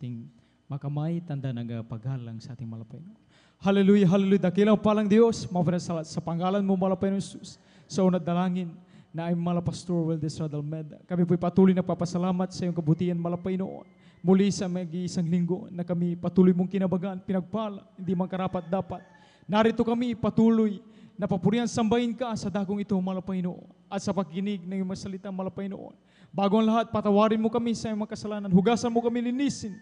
ating makamay, tanda ng paghalang sa ating malapay. Hallelujah, hallelujah. Dakilang palang Diyos, mga salat sa pangalan mo malapay ng Jesus, sa unat dalangin na ay Pastor Weldes Radalmeda. Kami po'y patuloy na papasalamat sa iyong kabutihan malapay noon. Muli sa mag-iisang linggo na kami patuloy mong kinabagaan, pinagpala, hindi man karapat dapat. Narito kami patuloy na papurihan sambahin ka sa dagong ito malapay noon at sa pagkinig ng iyong masalita malapay noon. Bago ang lahat, patawarin mo kami sa iyong mga kasalanan, hugasan mo kami, linisin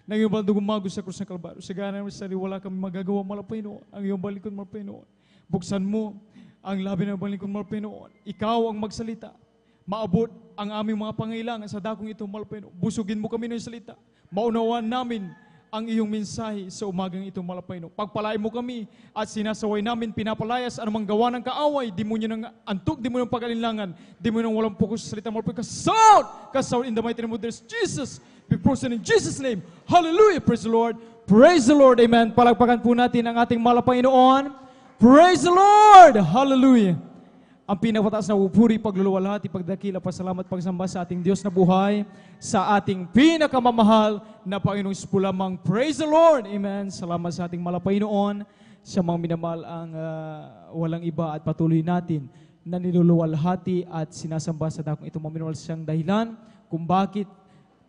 ng iyong baldugong magos sa krus ng Kalbaryo. Sa gana ng sari, wala kami magagawa malapay noon. Ang iyong balikon malapay noon. Buksan mo ang labi ng balikon malapay noon. Ikaw ang magsalita. Maabot ang aming mga pangailangan sa dagong ito malapay noon. Busugin mo kami ng salita. Maunawaan namin ang iyong mensahe sa umagang ito malapay noon. Pagpalain mo kami at sinasaway namin, pinapalayas anumang gawa ng kaaway, di mo nyo ng antok, di mo ng pag-alinlangan, di mo ng walang pokus sa salita malapay. Kasound in the mighty name of Jesus. Be present in Jesus' name. Hallelujah. Praise the Lord. Praise the Lord. Amen. Palagpakan po natin ang ating malapay noon. Praise the Lord. Hallelujah. Ang pinakataas na upuri, pagluluwalhati, pagdakila, pasalamat, pagsamba sa ating Diyos na buhay, sa ating pinakamamahal na Panginoong Isko lamang. Praise the Lord. Amen. Salamat sa ating malapay noon, sa mga minamahal ang walang iba at patuloy natin na niluluwalhati at sinasamba sa dakong ito. Mga minamahal siyang dahilan kung bakit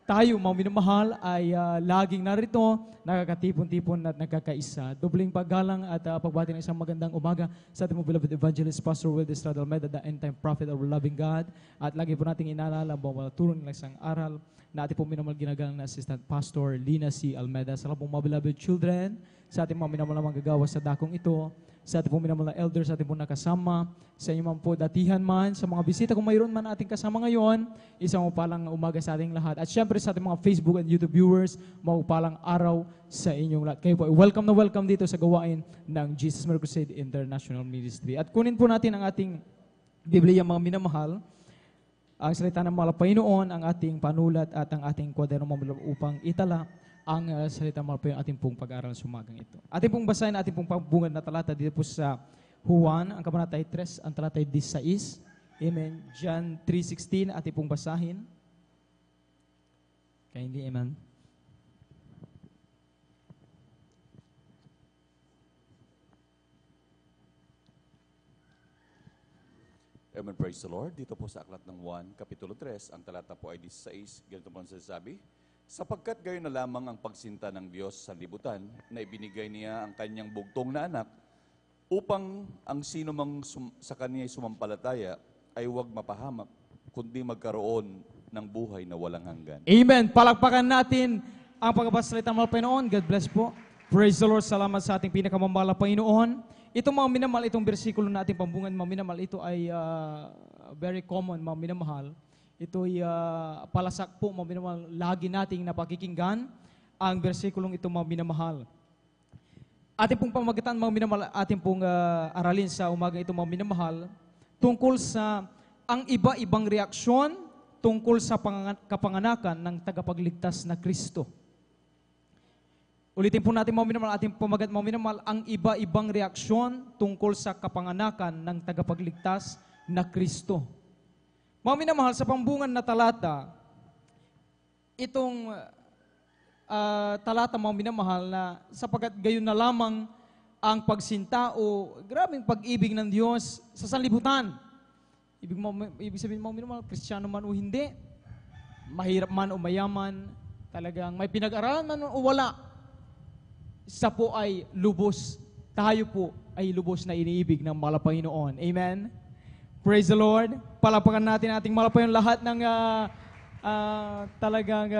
tayo, mga minamahal, ay laging narito, nakakatipon-tipon at nagkakaisa. Dobling paggalang at pagbati ng isang magandang umaga sa ating beloved evangelist, Pastor Weldes Radalmeda, the end-time prophet of our loving God. At lagi po natin inaalala ang mga tulong ng isang aral na ating po minamahal ginagalang na Assistant Pastor Lina C. Almeda. Sa lahat pong mga beloved children, sa ating mga minamahal na manggagawa sa dakong ito, sa ating pong minamahal na elders, sa ating pong nakasama, sa inyo man po datihan man, sa mga bisita kung mayroon man ating kasama ngayon, isang upalang umaga sa ating lahat. At syempre sa ating mga Facebook and YouTube viewers, maupalang araw sa inyong lahat. Kayo po ay welcome na welcome dito sa gawain ng Jesus Miracle Crusade International Ministry. At kunin po natin ang ating Biblia, mga minamahal, ang salita ng malapay noon, ang ating panulat at ang ating kwaderno upang itala ang salita malapay ang ating pong pag-aaral sa umagang ito. Ating pong basahin, ating pong pagbungad na talata dito po sa Juan, ang kabanatay 3, ang talatay 16. Amen. John 3:16, ating pong basahin. Kaya hindi, amen. Amen, praise the Lord. Dito po sa aklat ng Juan, Kapitulo 3, ang talata po ay 16. Ganito po ang sasabi, sapagkat gayon na lamang ang pagsinta ng Diyos sa libutan, na ibinigay niya ang kanyang bugtong na anak, upang ang sino mang sa kanya ay sumampalataya ay huwag mapahamak, kundi magkaroon ng buhay na walang hanggan. Amen. Palakpakan natin ang pagbabasalita ng Panginoon. God bless po. Praise the Lord. Salamat sa ating pinakamamahal na Panginoon. Itong mga minamahal, itong bersikulo na ating pambungan, mga minamahal, ito ay very common, mga minamahal. Ito ay palasak po, mga minamahal, lagi nating napakikinggan ang bersikulong ito, mga minamahal. Ating pong pamagitan, mga minamahal, ating pong aralin sa umaga ito, mga minamahal, tungkol sa ang iba-ibang reaksyon tungkol sa kapanganakan ng tagapagligtas na Kristo. Ulitin po natin, mga minamahal, ating pamagat, mga minamahal, ang iba-ibang reaksyon tungkol sa kapanganakan ng tagapagligtas na Kristo. Mga minamahal, sa pambungan na talata, itong talata, mga minamahal, na sapagkat gayon na lamang ang pagsinta o grabing pag-ibig ng Diyos sa sanlibutan. Ibig sabihin, mga minamahal, Kristiyano man o hindi, mahirap man o mayaman, talagang may pinag-aralan man o wala, sa po ay lubos, tayo po ay lubos na iniibig ng mahal na Panginoon. Amen? Praise the Lord. Palapakan natin ating malapayon lahat ng talagang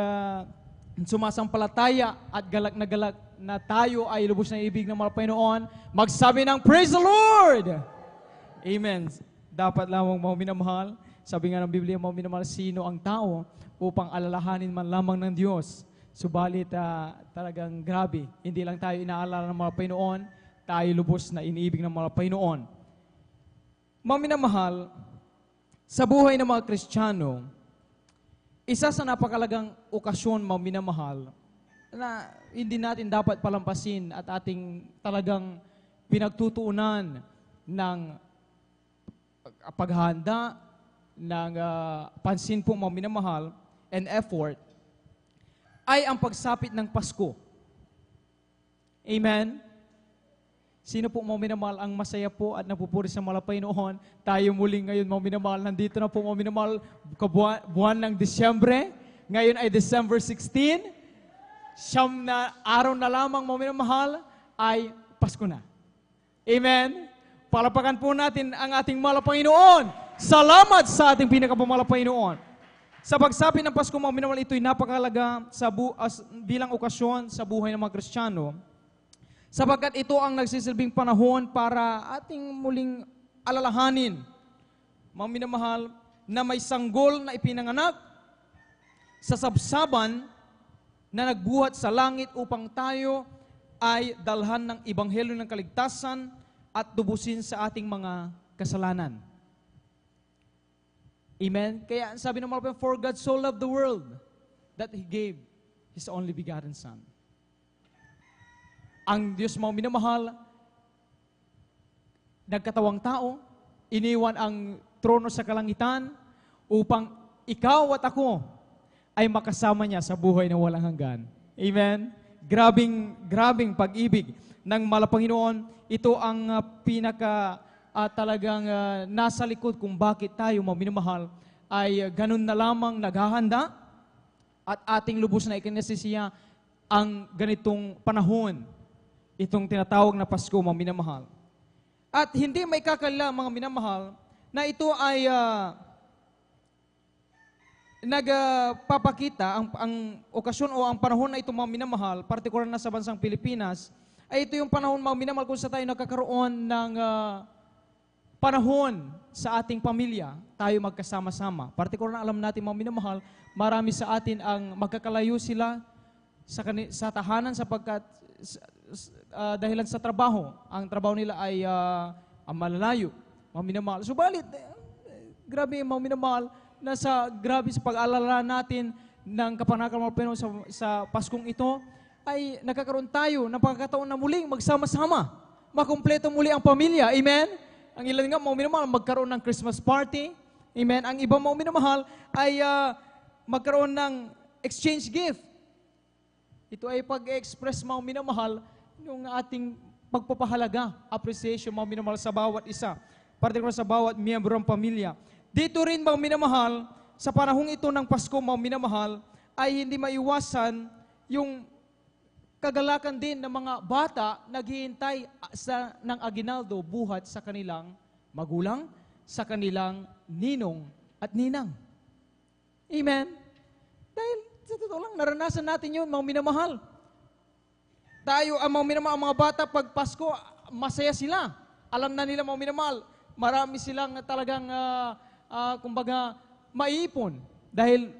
sumasampalataya at galak na tayo ay lubos na ibig ng mahal na Panginoon. Magsabi ng Praise the Lord! Amen. Dapat lamang mga minamahal, sabi nga ng Biblia, mga minamahal, sino ang tao upang alalahanin man lamang ng Diyos. Subalit talagang grabe, hindi lang tayo inaalala ng mga Panginoon, tayo lubos na iniibig ng mga Panginoon. Mga minamahal, sa buhay ng mga Kristiyano, isa sa napakalagang okasyon, mga minamahal, na hindi natin dapat palampasin at ating talagang pinagtutuunan ng paghahanda, ng pansin po, mga minamahal, and effort, ay ang pagsapit ng Pasko. Amen? Sino po mga minamahal ang masaya po at napupuri sa malapay noon? Tayo muli ngayon mga minamahal. Nandito na po mga minamahal buwan ng Disyembre. Ngayon ay December 16. Siyam na araw na lamang mga minamahal ay Pasko na. Amen? Palapakan po natin ang ating malapanginoon. Salamat sa ating pinakapamalapanginoon. Sa pagsapit ng Pasko mga minamahal, ito'y napakahalaga bilang okasyon sa buhay ng mga Kristiyano. Sapagkat ito ang nagsisilbing panahon para ating muling alalahanin, mga minamahal, na may sanggol na ipinanganak sa sabsaban na nagbuhat sa langit upang tayo ay dalhan ng ebanghelyo ng kaligtasan at tubusin sa ating mga kasalanan. Amen? Kaya sabi ng mga for God so loved the world that He gave His only begotten Son. Ang Diyos mga minamahal, nagkatawang tao, iniwan ang trono sa kalangitan upang ikaw at ako ay makasama niya sa buhay na walang hanggan. Amen? Grabing pag-ibig ng malapanginoon. Ito ang talagang nasa likod kung bakit tayo mga minamahal ay ganun na lamang naghahanda at ating lubos na ikinasisiya ang ganitong panahon. Itong tinatawag na Pasko, mga minamahal. At hindi may kakala, mga minamahal, na ito ay nagpapakita, ang okasyon o ang panahon na ito, mga minamahal, partikular na sa bansang Pilipinas, ay ito yung panahon, mga minamahal, kung sa tayo nagkakaroon ng panahon sa ating pamilya, tayo magkasama-sama. Partikular na alam natin, mga minamahal, marami sa atin ang magkakalayo sila sa tahanan sapagkat dahilan sa trabaho. Ang trabaho nila ay malalayo, mga minamahal. Subalit, grabe mga minamahal, grabe sa pag-alala natin ng kapanakan ng Panginoon sa Paskong ito, ay nagkakaroon tayo ng pagkakataon na muling magsama-sama. Makumpleto muli ang pamilya. Amen? Ang ilan nga mga minamahal, magkaroon ng Christmas party. Amen? Ang iba mga minamahal ay magkaroon ng exchange gift. Ito ay pag-express mga minamahal yung ating pagpapahalaga, appreciation, mga minamahal sa bawat isa, partikular sa bawat miyembro ng pamilya. Dito rin, mga minamahal, sa panahong ito ng Pasko, mga minamahal, ay hindi maiwasan yung kagalakan din ng mga bata naghihintay ng aginaldo buhat sa kanilang magulang, sa kanilang ninong at ninang. Amen? Dahil sa totoo lang, naranasan natin yun, mga minamahal. Tayo, ang mga bata, pag Pasko, masaya sila. Alam na nila, mga minamahal, marami silang talagang, kumbaga, maiipon. Dahil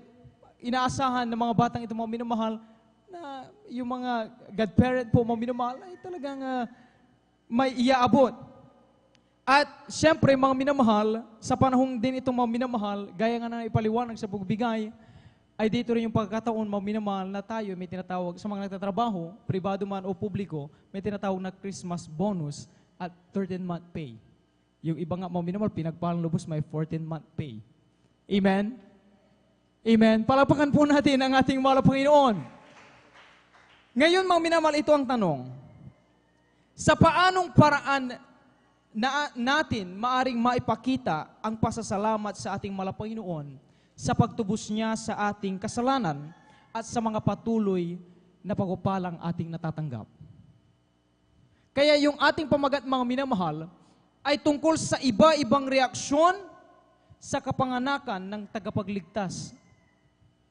inaasahan ng mga batang ito, mga minamahal, na yung mga godparent po, mga minamahal, ay talagang may iaabot. At siyempre, mga minamahal, sa panahong din itong mga minamahal, gaya nga na ipaliwanag sa pagbigay, ay dito rin yung pagkakataon, mga minamahal, na tayo may tinatawag sa mga nagtatrabaho, pribado man o publiko, may tinatawag na Christmas bonus at 13th-month pay. Yung iba nga, mga minamahal, pinagpalang lubos, may 14th-month pay. Amen? Amen? Palapakan po natin ang ating mahal na Panginoon. Ngayon, mga minamahal, ito ang tanong. Sa paanong paraan na natin maaring maipakita ang pasasalamat sa ating mahal na Panginoon sa pagtubos niya sa ating kasalanan at sa mga patuloy na pagpapalang ating natatanggap. Kaya yung ating pamagat, mga minamahal, ay tungkol sa iba-ibang reaksyon sa kapanganakan ng tagapagligtas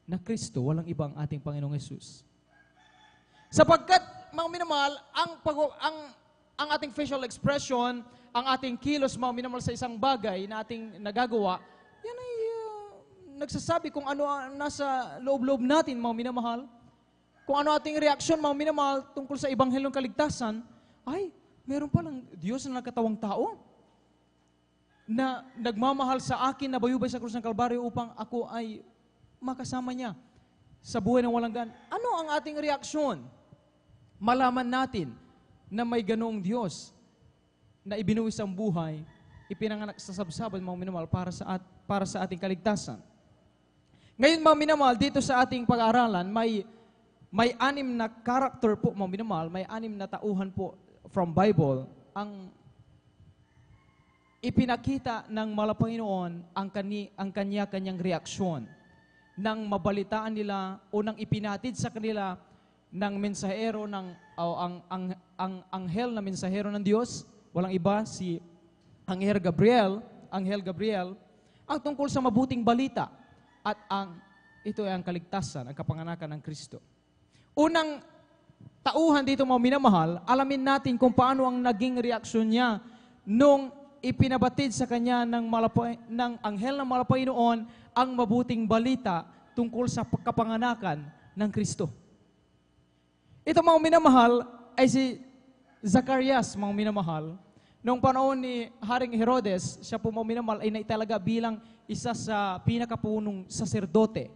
na Kristo, walang ibang ating Panginoong Hesus. Sapagkat, mga minamahal, ang ating facial expression, ang ating kilos, mga minamahal, sa isang bagay na ating nagagawa, yan ay nagsasabi kung ano nasa loob-loob natin, mga minamahal. Kung ano ating reaksyon, mga minamahal, tungkol sa Ebanghelyong Kaligtasan, ay, meron palang Diyos na nagkatawang tao na nagmamahal sa akin na bayubay sa krus ng Kalbaryo upang ako ay makasama niya sa buhay ng walang gan. Ano ang ating reaksyon? Malaman natin na may ganoong Diyos na ibinuwis ang buhay, ipinanganak sa sabsaban, mga minamahal, para sa ating kaligtasan. Ngayon, mga minamahal, dito sa ating pag-aaralan, may may 6 na character po, mga minamahal, may 6 na tauhan po from Bible, ang ipinakita ng Panginoon ang kanyang reaksyon nang mabalitaan nila o nang ipinatid sa kanila ng mensahero ang anghel na mensahero ng Diyos, walang iba si Anghel Gabriel, ang tungkol sa mabuting balita at ito ay ang kaligtasan, ang kapanganakan ng Kristo. Unang tauhan dito, mga minamahal, alamin natin kung paano ang naging reaksyon niya nung ipinabatid sa kanya ng anghel ng Panginoon ang mabuting balita tungkol sa kapanganakan ng Kristo. Ito, mga minamahal, ay si Zacarias, mga minamahal. Noong panahon ni Haring Herodes, siya po, mga minamahal, ay naitalaga bilang isa sa pinakapunong saserdote.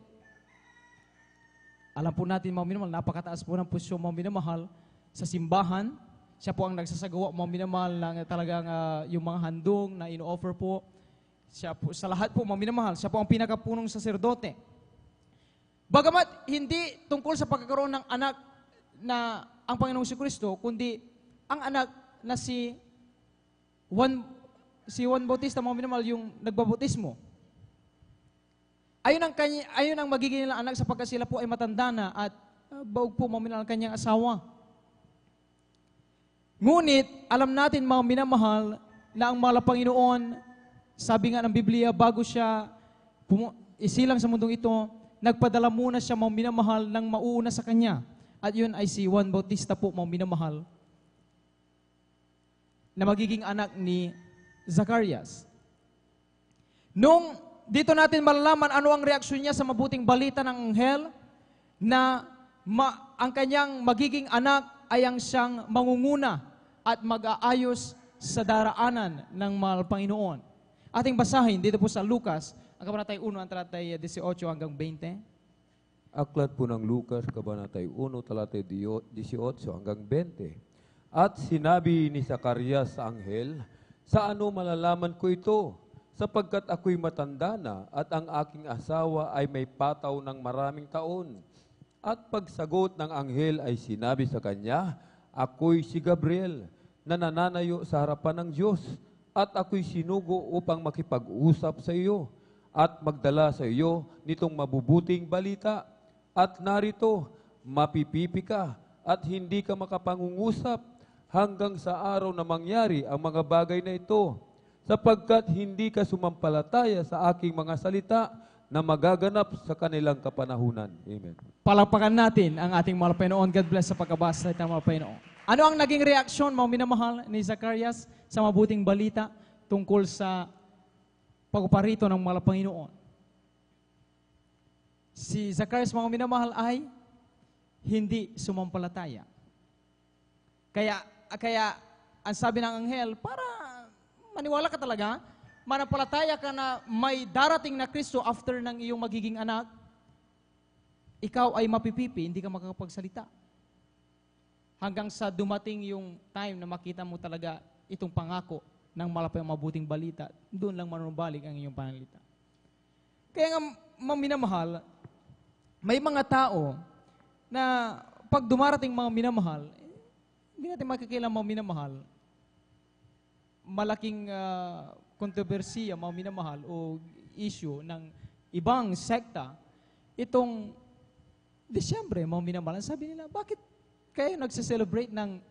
Alam po natin, mga minamahal, napakataas po ng posisyon, mga minamahal, sa simbahan. Siya po ang nagsasagawa, mga minamahal, ng talagang yung mga handong na ino-offer po. Siya po, sa lahat po, mga minamahal, siya po ang pinakapunong saserdote. Bagamat hindi tungkol sa pagkakaroon ng anak na ang Panginoong Kristo, kundi ang anak na si Juan Bautista, mga minamahal, yung nagbabautismo. Ayun ang magiging nilang anak sapagkat sila po ay matanda na at baog po, mga minamahal, ang kanyang asawa. Ngunit, alam natin, mga minamahal, na ang Panginoon, sabi nga ng Biblia, bago siya isilang sa mundong ito, nagpadala muna siya, mga minamahal, ng mauuna sa kanya. At yun ay si Juan Bautista po, mga minamahal, na magiging anak ni Zacarias. Nung dito natin malalaman ano ang reaksyon niya sa mabuting balita ng anghel, na ang kanyang magiging anak ay ang siyang mangunguna at mag-aayos sa daraanan ng mahal Panginoon. Ating basahin dito po sa Lucas, ang kabanatay 1, ang talatay 18 hanggang 20. Aklat po ng Lucas, kabanatay 1, talatay 18 hanggang 20. At sinabi ni Zacarias sa anghel, sa ano malalaman ko ito? Sapagkat ako'y matanda na at ang aking asawa ay may pataw ng maraming taon. At pagsagot ng anghel ay sinabi sa kanya, ako'y si Gabriel na nananayo sa harapan ng Diyos at ako'y sinugo upang makipag-usap sa iyo at magdala sa iyo nitong mabubuting balita. At narito, mapipipi ka at hindi ka makapangungusap hanggang sa araw na mangyari ang mga bagay na ito, sapagkat hindi ka sumampalataya sa aking mga salita na magaganap sa kanilang kapanahunan. Amen. Palakpakan natin ang ating mahal Panginoon. God bless sa pagkabasa ng mahal Panginoon. Ano ang naging reaksyon, mga minamahal, ni Zacarias sa mabuting balita tungkol sa pagpaparito ng mahal Panginoon? Si Zacarias, mga minamahal, ay hindi sumampalataya. Kaya ang sabi ng anghel, para maniwala ka talaga, manampalataya ka na may darating na Kristo after ng iyong magiging anak, ikaw ay mapipipi, hindi ka makakapagsalita. Hanggang sa dumating yung time na makita mo talaga itong pangako ng mabuting balita, doon lang manumbalik ang iyong panalita. Kaya nga, minamahal, may mga tao na pag dumarating mga minamahal, hindi natin makikailang mga minamahal, malaking kontrobersiya, mga minamahal, o issue ng ibang sekta, itong Disyembre, mga minamahal, sabi nila, bakit kayo nagse-celebrate ng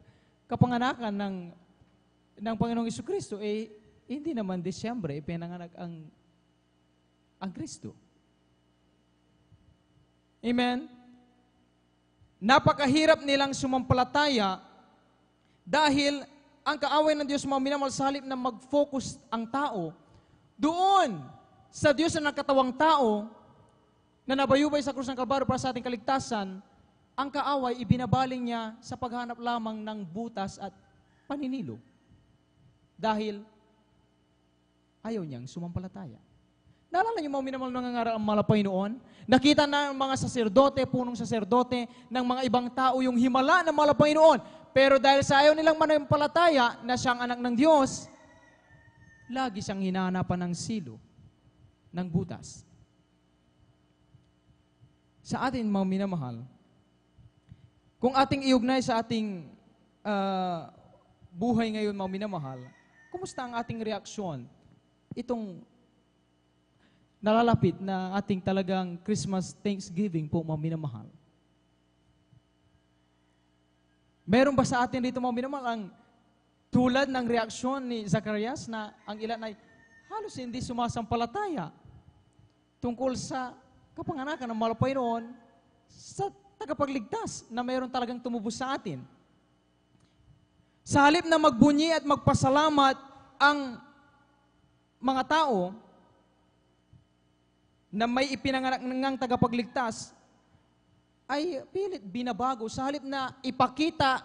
kapanganakan ng Panginoong Jesucristo? Hindi naman Disyembre, pinanganak ang Kristo. Amen? Napakahirap nilang sumampalataya dahil ang kaaway ng Diyos, mga minamahal, sa halip na mag-focus ang tao doon sa Diyos na nakatawang tao na nabayubay sa krus ng Kalbaryo para sa ating kaligtasan, ang kaaway ibinabaling niya sa paghanap lamang ng butas at paninilo. Dahil ayaw niyang sumampalataya. Naalala niyo, mga minamahal, nangangaral ang mahal Panginoon? Nakita na ng mga saserdote, punong saserdote, ng mga ibang tao yung himala ng mahal Panginoon. Pero dahil sa ayaw nilang manampalataya na siyang anak ng Diyos, lagi siyang hinahanapan ng silo, ng butas. Sa atin, mga minamahal, Kung ating iugnay sa ating buhay ngayon, mga minamahal, kumusta ang ating reaksyon? Itong nalalapit na ating talagang Christmas Thanksgiving po, mga minamahal. Meron ba sa atin dito, mga minamahal, ang tulad ng reaksyon ni Zacarias na ang ilan ay halos hindi sumasampalataya tungkol sa kapanganakan ng mahal na Panginoon sa tagapagligtas na mayroon talagang tumubos sa atin. Sa halip na magbunyi at magpasalamat ang mga tao na may ipinanganak ng tagapagligtas, ay pilit binabago. Sa halip na ipakita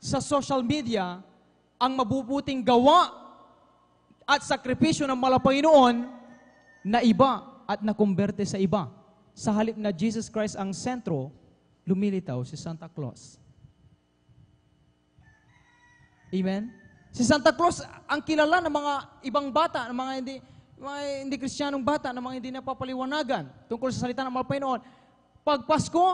sa social media ang mabubuting gawa at sakripisyo ng mahal na Panginoon na iba at nakumberte sa iba. Sa halip na Jesus Christ ang sentro, lumilitaw si Santa Claus. Amen? Si Santa Claus ang kilala ng mga ibang bata, ng mga hindi Kristiyanong bata, ng mga hindi napapaliwanagan tungkol sa salita ng mahal na Panginoon. Pag Pasko,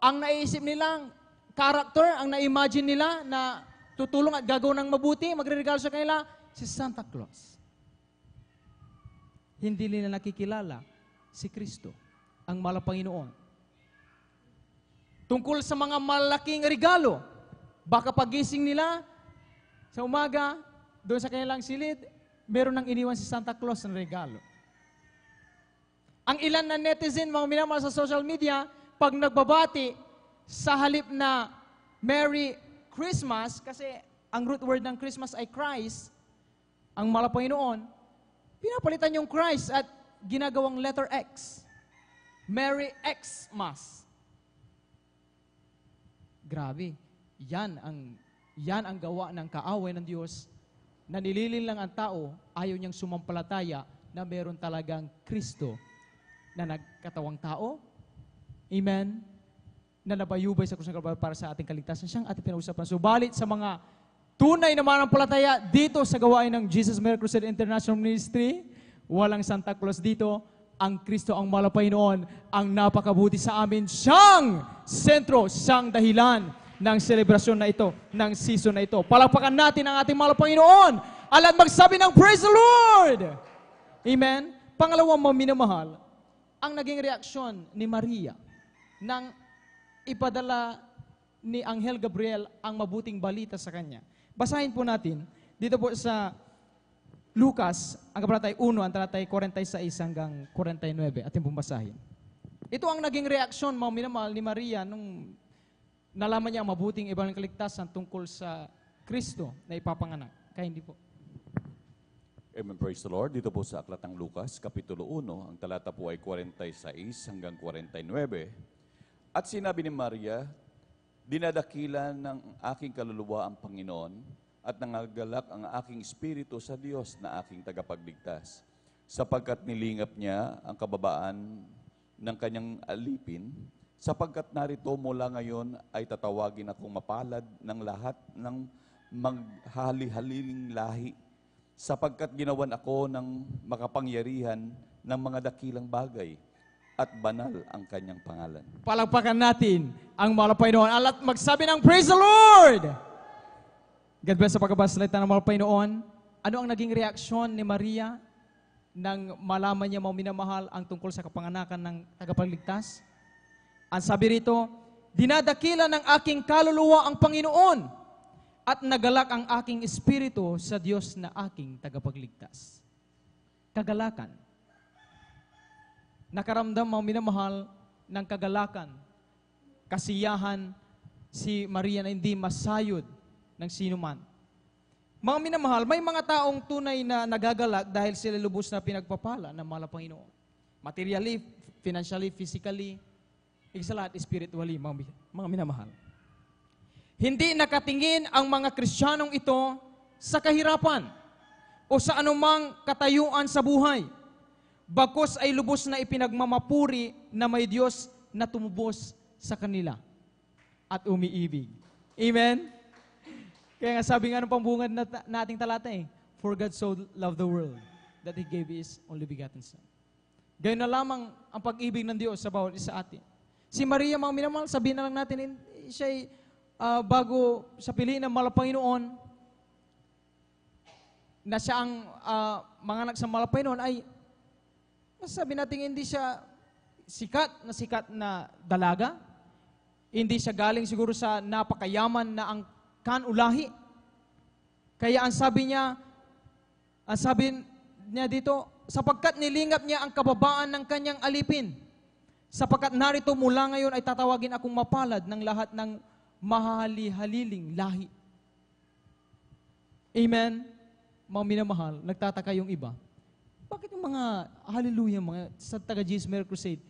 ang naisip nilang character, ang na-imagine nila na tutulong at gagawin ng mabuti, magre-regalo sa kanila, si Santa Claus. Hindi nila nakikilala si Kristo, ang mahal na Panginoon. Tungkol sa mga malaking regalo, baka pagising nila sa umaga, doon sa kanilang silid, meron nang iniwan si Santa Claus ng regalo. Ang ilan na netizen, mga minamahal sa social media, pag nagbabati, sa halip na Merry Christmas, kasi ang root word ng Christmas ay Christ, ang mahal na Panginoon, pinapalitan yung Christ at ginagawang letter X. Merry Xmas. Grabe. Yan ang gawa ng kaaway ng Diyos na nililin lang ang tao, ayaw niyang sumampalataya na meron talagang Kristo na nagkatawang tao. Amen? Na nabayubay sa krus ng Kalbaryo para sa ating kaligtasan. Siyang ating pinag-usapan. Subalit sa mga tunay na manampalataya dito sa gawain ng Jesus Mary Crusade International Ministry, walang Santa Claus dito. Ang Kristo, ang mahal na Panginoon, ang napakabuti sa amin. Siyang sentro, siyang dahilan ng selebrasyon na ito, ng season na ito. Palakpakan natin ang ating mahal na Panginoon. At magsabi ng Praise the Lord! Amen? Pangalawang minamahal, ang naging reaksyon ni Maria nang ipadala ni Anghel Gabriel ang mabuting balita sa kanya. Basahin po natin dito po sa Lucas, ang kabanatay 1, ang talatay 46 hanggang 49. Ating pong basahin. Ito ang naging reaksyon, mga minamahal, ni Maria nung nalaman niya ang mabuting ibang kaligtasan tungkol sa Kristo na ipapanganak. Kaya hindi po. Amen, praise the Lord. Dito po sa Aklat ng Lucas, Kapitulo 1, ang talata po ay 46 hanggang 49. At sinabi ni Maria, dinadakila ng aking kaluluwa ang Panginoon at nangagalak ang aking espiritu sa Diyos na aking tagapagligtas, sapagkat nilingap niya ang kababaan ng kanyang alipin, sapagkat narito mula ngayon ay tatawagin akong mapalad ng lahat ng maghali-haliling lahi, sapagkat ginawan ako ng makapangyarihan ng mga dakilang bagay at banal ang kanyang pangalan. Palakpakan natin ang mahal na Panginoon. At magsabi ng Praise the Lord! God bless sa pagkabasalita ng mahal na Panginoon. Ano ang naging reaksyon ni Maria nang malaman niya, mga minamahal, ang tungkol sa kapanganakan ng tagapagligtas? Ang sabi rito, dinadakila ng aking kaluluwa ang Panginoon at nagalak ang aking espiritu sa Diyos na aking tagapagligtas. Kagalakan. Nakaramdam, mga minamahal, ng kagalakan, kasiyahan si Maria na hindi masayod ng sino man. Mga minamahal, may mga taong tunay na nagagalak dahil sila lubos na pinagpapala ng mahal na Panginoon. Materially, financially, physically, sa lahat, spiritually, mga minamahal. Hindi nakatingin ang mga Kristiyanong ito sa kahirapan o sa anumang katayuan sa buhay. Bagkus ay lubos na ipinagmamapuri na may Diyos na tumubos sa kanila at umiibig. Amen? Kaya nga sabi nga ng pambungad na ating talata For God so loved the world that He gave His only begotten Son. Gayun na lamang ang pag-ibig ng Diyos sa bawat isa atin. Si Maria, mga minamahal, sabihin na lang natin, siya'y bago sa piliin ng Malapanginoon, na siya ang manganak sa Malapanginoon, ay masasabi natin hindi siya sikat na dalaga. Hindi siya galing siguro sa napakayaman na ang kanulahi. Kaya ang sabi niya dito, sapagkat nilingap niya ang kababaan ng kanyang alipin. Sapagkat narito mula ngayon ay tatawagin akong mapalad ng lahat ng mahali-haliling lahi. Amen? Mga minamahal, nagtataka yung iba. Bakit yung mga hallelujah, mga sa taga-Jesus Miracle Crusade,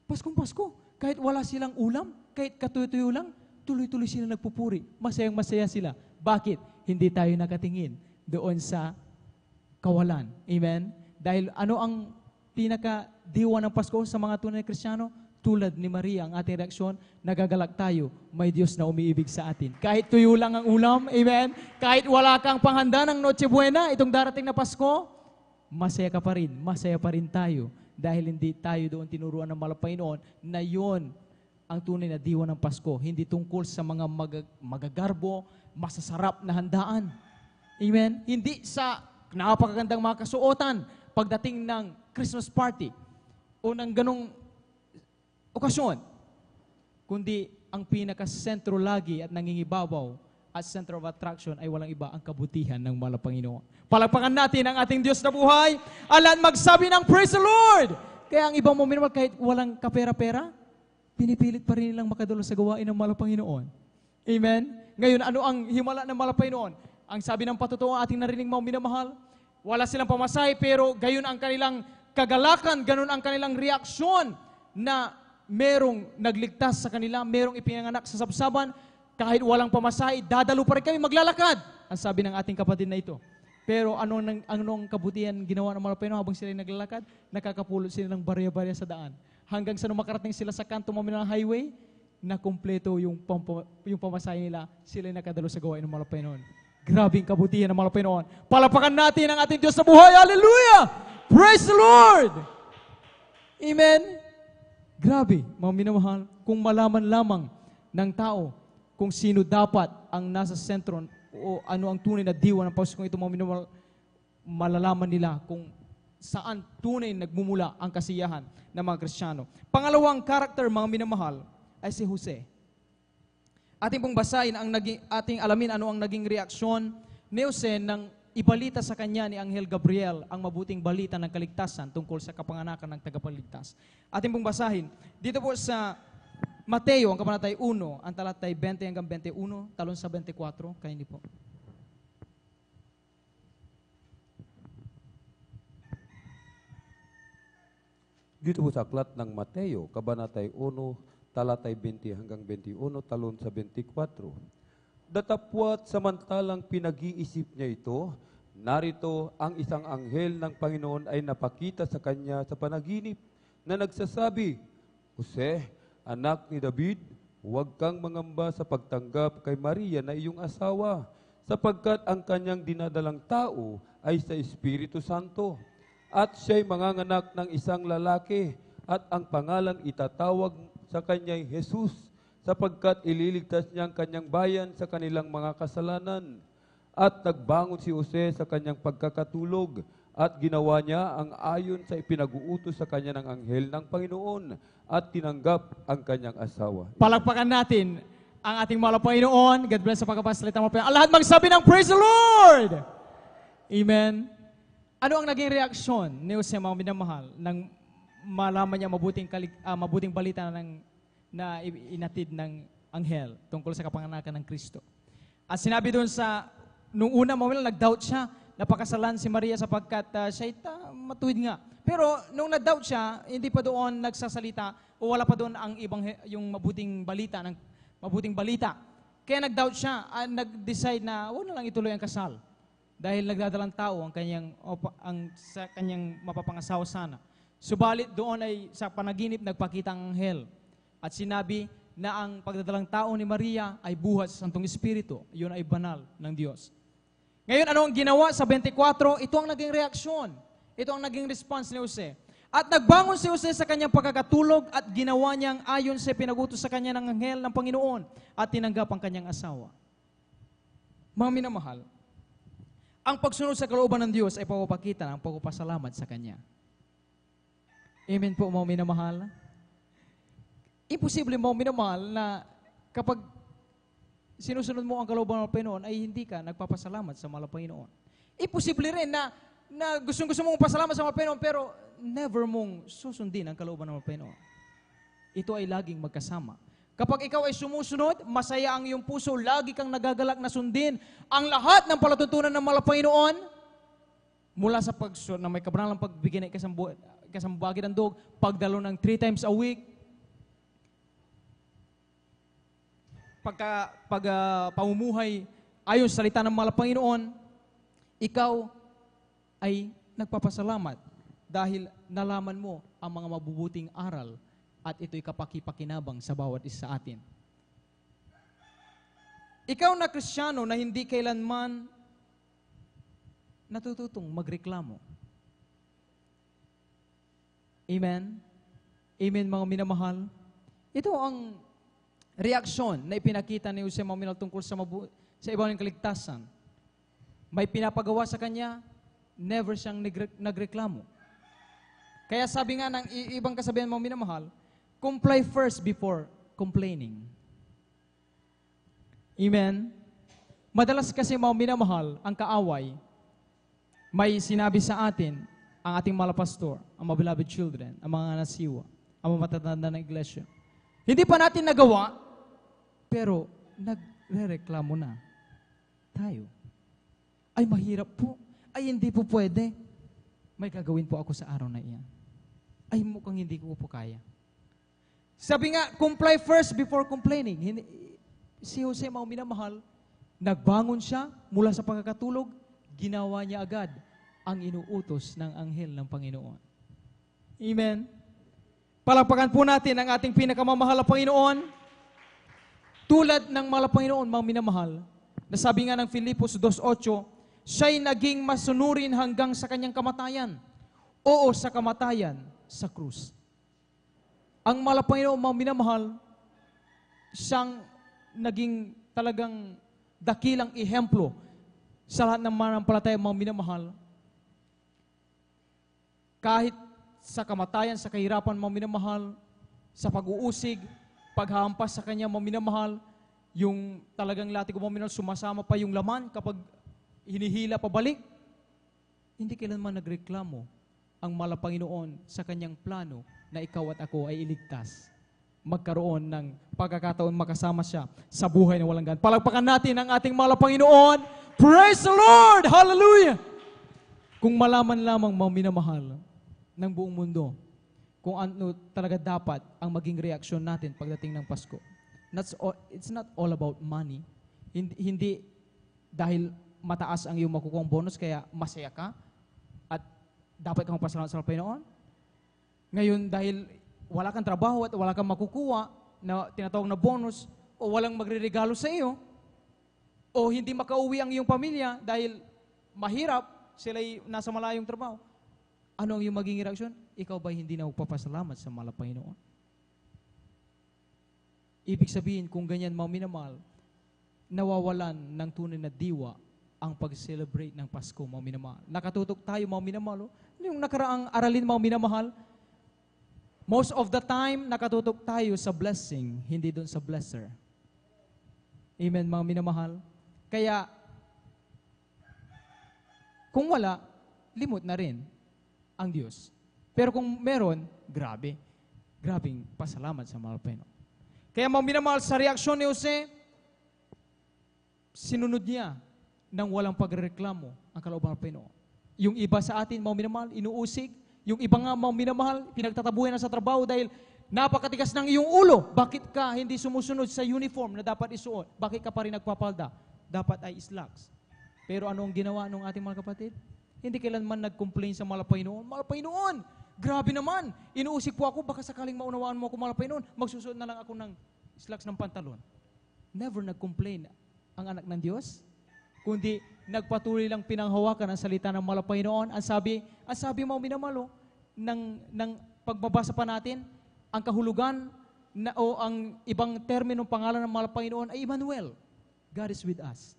Paskong Pasko, kahit wala silang ulam, kahit katuyo-tuyo lang, tuloy-tuloy sila nagpupuri. Masayang-masaya sila. Bakit? Hindi tayo nakatingin doon sa kawalan. Amen? Dahil ano ang pinaka-diwa ng Pasko sa mga tunay na Kristiyano? Tulad ni Maria, ang ating reaksyon, nagagalak tayo, may Diyos na umiibig sa atin. Kahit tuyo lang ang ulam, amen? Kahit wala kang panghanda ng Noche Buena, itong darating na Pasko, masaya ka pa rin, masaya pa rin tayo. Dahil hindi tayo doon tinuruan ng Malapanginoon na yon ang tunay na diwa ng Pasko. Hindi tungkol sa mga magagarbo, masasarap na handaan. Amen? Hindi sa napakagandang mga kasuotan pagdating ng Christmas party o ng ganong okasyon, kundi ang pinaka-sentro lagi at nangingibabaw at center of attraction ay walang iba ang kabutihan ng Malapanginoon. Palakpakan natin ang ating Diyos na buhay, at magsabi ng Praise the Lord! Kaya ang ibang moment, kahit walang kapera-pera, pinipilit pa rin nilang makadalo sa gawain ng Malapanginoon. Amen? Ngayon, ano ang himala ng Malapanginoon? Ang sabi ng patutuo ating narinig mga minamahal, wala silang pamasahe, pero gayon ang kanilang kagalakan, ganon ang kanilang reaksyon na merong nagligtas sa kanila, merong ipinanganak sa sabsaban, kahit walang pamasahe, dadalo pa rin kami, maglalakad. Ang sabi ng ating kapatid na ito. Pero anong kabutihan ginawa ng Malapanginoon habang sila naglalakad? Nakakapulot sila ng barya-barya sa daan. Hanggang sa makarating sila sa kanto ng highway, na kumpleto yung pamasahe nila, sila nakadalo sa gawain ng Malapanginoon. Grabing kabutihan ng Malapanginoon. Palapakan natin ang ating Diyos sa buhay. Hallelujah! Praise the Lord! Amen? Grabe, mga minamahal, kung malaman lamang ng tao kung sino dapat ang nasa sentro o ano ang tunay na diwa ng Pasko, ito mga minamahal, malalaman nila kung saan tunay nagmumula ang kasiyahan ng mga Kristiyano. Pangalawang karakter, mga minamahal, ay si Jose. Ating pong basahin, ating alamin ano ang naging reaksyon ni Jose nang ibalita sa kanya ni Anghel Gabriel ang mabuting balita ng kaligtasan tungkol sa kapanganakan ng tagapagligtas. Ating pong basahin, dito po sa Mateo, ang kabanatay 1, ang talatay 20 hanggang 21, talon sa 24, kayo niyo po. Dito po sa aklat ng Mateo, kabanatay 1, talatay 20 hanggang 21, talon sa 24. Datapwat samantalang pinag-iisip niya ito, narito ang isang anghel ng Panginoon ay napakita sa kanya sa panaginip na nagsasabi, Jose, anak ni David, huwag kang mangamba sa pagtanggap kay Maria na iyong asawa, sapagkat ang kanyang dinadalang tao ay sa Espiritu Santo. At siya'y manganganak ng isang lalaki, at ang pangalang itatawag sa kanya'y Jesus, sapagkat ililigtas niya ang kanyang bayan sa kanilang mga kasalanan. At nagbangon si Jose sa kanyang pagkakatulog, at ginawa niya ang ayon sa ipinag-uutos sa kanya ng anghel ng Panginoon, at tinanggap ang kanyang asawa. Palakpakan natin ang ating mahal na Panginoon. God bless sa pagkapasalita mo. Ang lahat magsabi ng Praise the Lord! Amen. Ano ang naging reaksyon ni Jose, mga minamahal, nang malaman niya mabuting balita na inatid ng anghel tungkol sa kapanganakan ng Kristo? At sinabi doon nung una, nag-doubt siya, napakasalan si Maria sapagkat siya matuwid nga. Pero nung nag-doubt siya, hindi pa doon nagsasalita o wala pa doon yung mabuting balita. Kaya nag-doubt siya at nag-decide na wala lang ituloy ang kasal. Dahil nagdadalang tao sa kanyang mapapangasawa sana. Subalit doon ay sa panaginip nagpakita ang anghel at sinabi na ang pagdadalang tao ni Maria ay buhat sa Santong Espiritu. Iyon ay banal ng Diyos. Ngayon, ano ang ginawa sa 24? Ito ang naging reaksyon. Ito ang naging response ni Jose. At nagbangon si Jose sa kanyang pagkakatulog at ginawa niyang ayon sa pinagutos sa kanya ng anghel ng Panginoon at tinanggap ang kanyang asawa. Mga minamahal, ang pagsunod sa kalooban ng Diyos ay pagpapakita ng pagpapasalamat sa Kanya. Amen po, mga minamahal. Imposible, mga minamahal, na kapag sinusunod mo ang kalooban ng Panginoon ay hindi ka nagpapasalamat sa mahal na Panginoon. Imposible rin na gusto mong pasalamat sa mahal na Panginoon pero never mong susundin ang kalooban ng Panginoon. Ito ay laging magkasama. Kapag ikaw ay sumusunod, masaya ang iyong puso, lagi kang nagagalak na sundin ang lahat ng palatuntunan ng mahal na Panginoon mula sa pagsunod na may kabranalang pagbigay ng kasambagi ng dog, pagdalo ng 3 times a week, pamumuhay ayon sa salita ng mahal na Panginoon, ikaw ay nagpapasalamat dahil nalaman mo ang mga mabubuting aral at ito'y kapaki-pakinabang sa bawat isa sa atin. Ikaw na Kristiyano na hindi kailanman natututong magreklamo. Amen? Amen, mga minamahal? Ito ang reaksyon na ipinakita ni Jose Maminal tungkol sa iba ng kaligtasan. May pinapagawa sa kanya, never siyang nagreklamo. Kaya sabi nga ng ibang kasabihan, mga minamahal, comply first before complaining. Amen? Madalas kasi, mga minamahal, ang kaaway, may sinabi sa atin, ang ating mga pastor, ang mga beloved children, ang mga nasiwa, ang mga matatanda ng iglesia. Hindi pa natin nagawa, pero nagre-reklamo na tayo. Ay, mahirap po. Ay, hindi po pwede. May gagawin po ako sa araw na iyan. Ay, mukhang hindi ko po kaya. Sabi nga, comply first before complaining. Si Jose, mga minamahal, nagbangon siya mula sa pagkakatulog, ginawa niya agad ang inuutos ng anghel ng Panginoon. Amen? Palakpakan po natin ang ating pinakamamahal na Panginoon. Tulad ng mahal na Panginoon, mga minamahal, na sabi nga ng Filipos 2.8, siya'y naging masunurin hanggang sa kanyang kamatayan. Oo, sa kamatayan, sa krus. Ang mahal na Panginoon, mga minamahal, siyang naging talagang dakilang ehemplo sa lahat ng manampalataya, mga minamahal. Kahit sa kamatayan, sa kahirapan, mga minamahal, sa pag-uusig, paghahampas sa kanya, mga minamahal, yung talagang latigo, mga minamahal, sumasama pa yung laman kapag hinihila pabalik. Hindi kailanman nagreklamo ang mahal na Panginoon sa kanyang plano na ikaw at ako ay iligtas. Magkaroon ng pagkakataon makasama siya sa buhay na walang gan. Palagpakan natin ang ating mahal na Panginoon. Praise the Lord! Hallelujah! Kung malaman lamang, mga minamahal, ng buong mundo, kung ano talaga dapat ang maging reaksyon natin pagdating ng Pasko. It's not all about money. Hindi dahil mataas ang iyong makukuha bonus kaya masaya ka at dapat kang magpasalamat sa Panginoon. Ngayon, dahil wala kang trabaho at wala kang makukuha na tinatawag na bonus o walang magre-regalo sa iyo o hindi makauwi ang iyong pamilya dahil mahirap, sila'y nasa malayong trabaho. Ano ang iyong magiging reaksyon? Ikaw ba'y hindi na magpapasalamat sa mahal na Panginoon? Ibig sabihin, kung ganyan, mga minamahal, nawawalan ng tunay na diwa ang pag-celebrate ng Pasko, mga minamahal. Nakatutok tayo, mga minamahal. Yung nakaraang aralin, mga minamahal, most of the time, nakatutok tayo sa blessing, hindi doon sa blesser. Amen, mga minamahal. Kaya, kung wala, limot na rin ang Diyos. Pero kung meron, grabe. Grabing pasalamat sa mahal Panginoon. Kaya mga minamahal, sa reaksyon ni Jose, sinunod niya nang walang pagreklamo ang kalooban ng Panginoon. Yung iba sa atin, mga minamahal, inuusig. Yung iba nga, mga minamahal, pinagtatabuhin na sa trabaho dahil napakatigas ng iyong ulo. Bakit ka hindi sumusunod sa uniform na dapat isuot? Bakit ka pa rin nagpapalda? Dapat ay slacks. Pero ano ang ginawa ng ating mga kapatid? Hindi kailanman nag-complain sa mahal na Panginoon. Mahal na Panginoon, grabe naman. Inuusig po ako, baka sakaling maunawaan mo ako, mahal na Panginoon, magsusuot na lang ako ng slacks ng pantalon. Never nag-complain ang anak ng Diyos, kundi nagpatuloy lang pinanghawakan ang salita ng mahal na Panginoon. Ang sabi mga minamalo, ng pagbabasa pa natin, ang kahulugan o ang ibang terminong pangalan ng mahal na Panginoon ay Emmanuel. God is with us.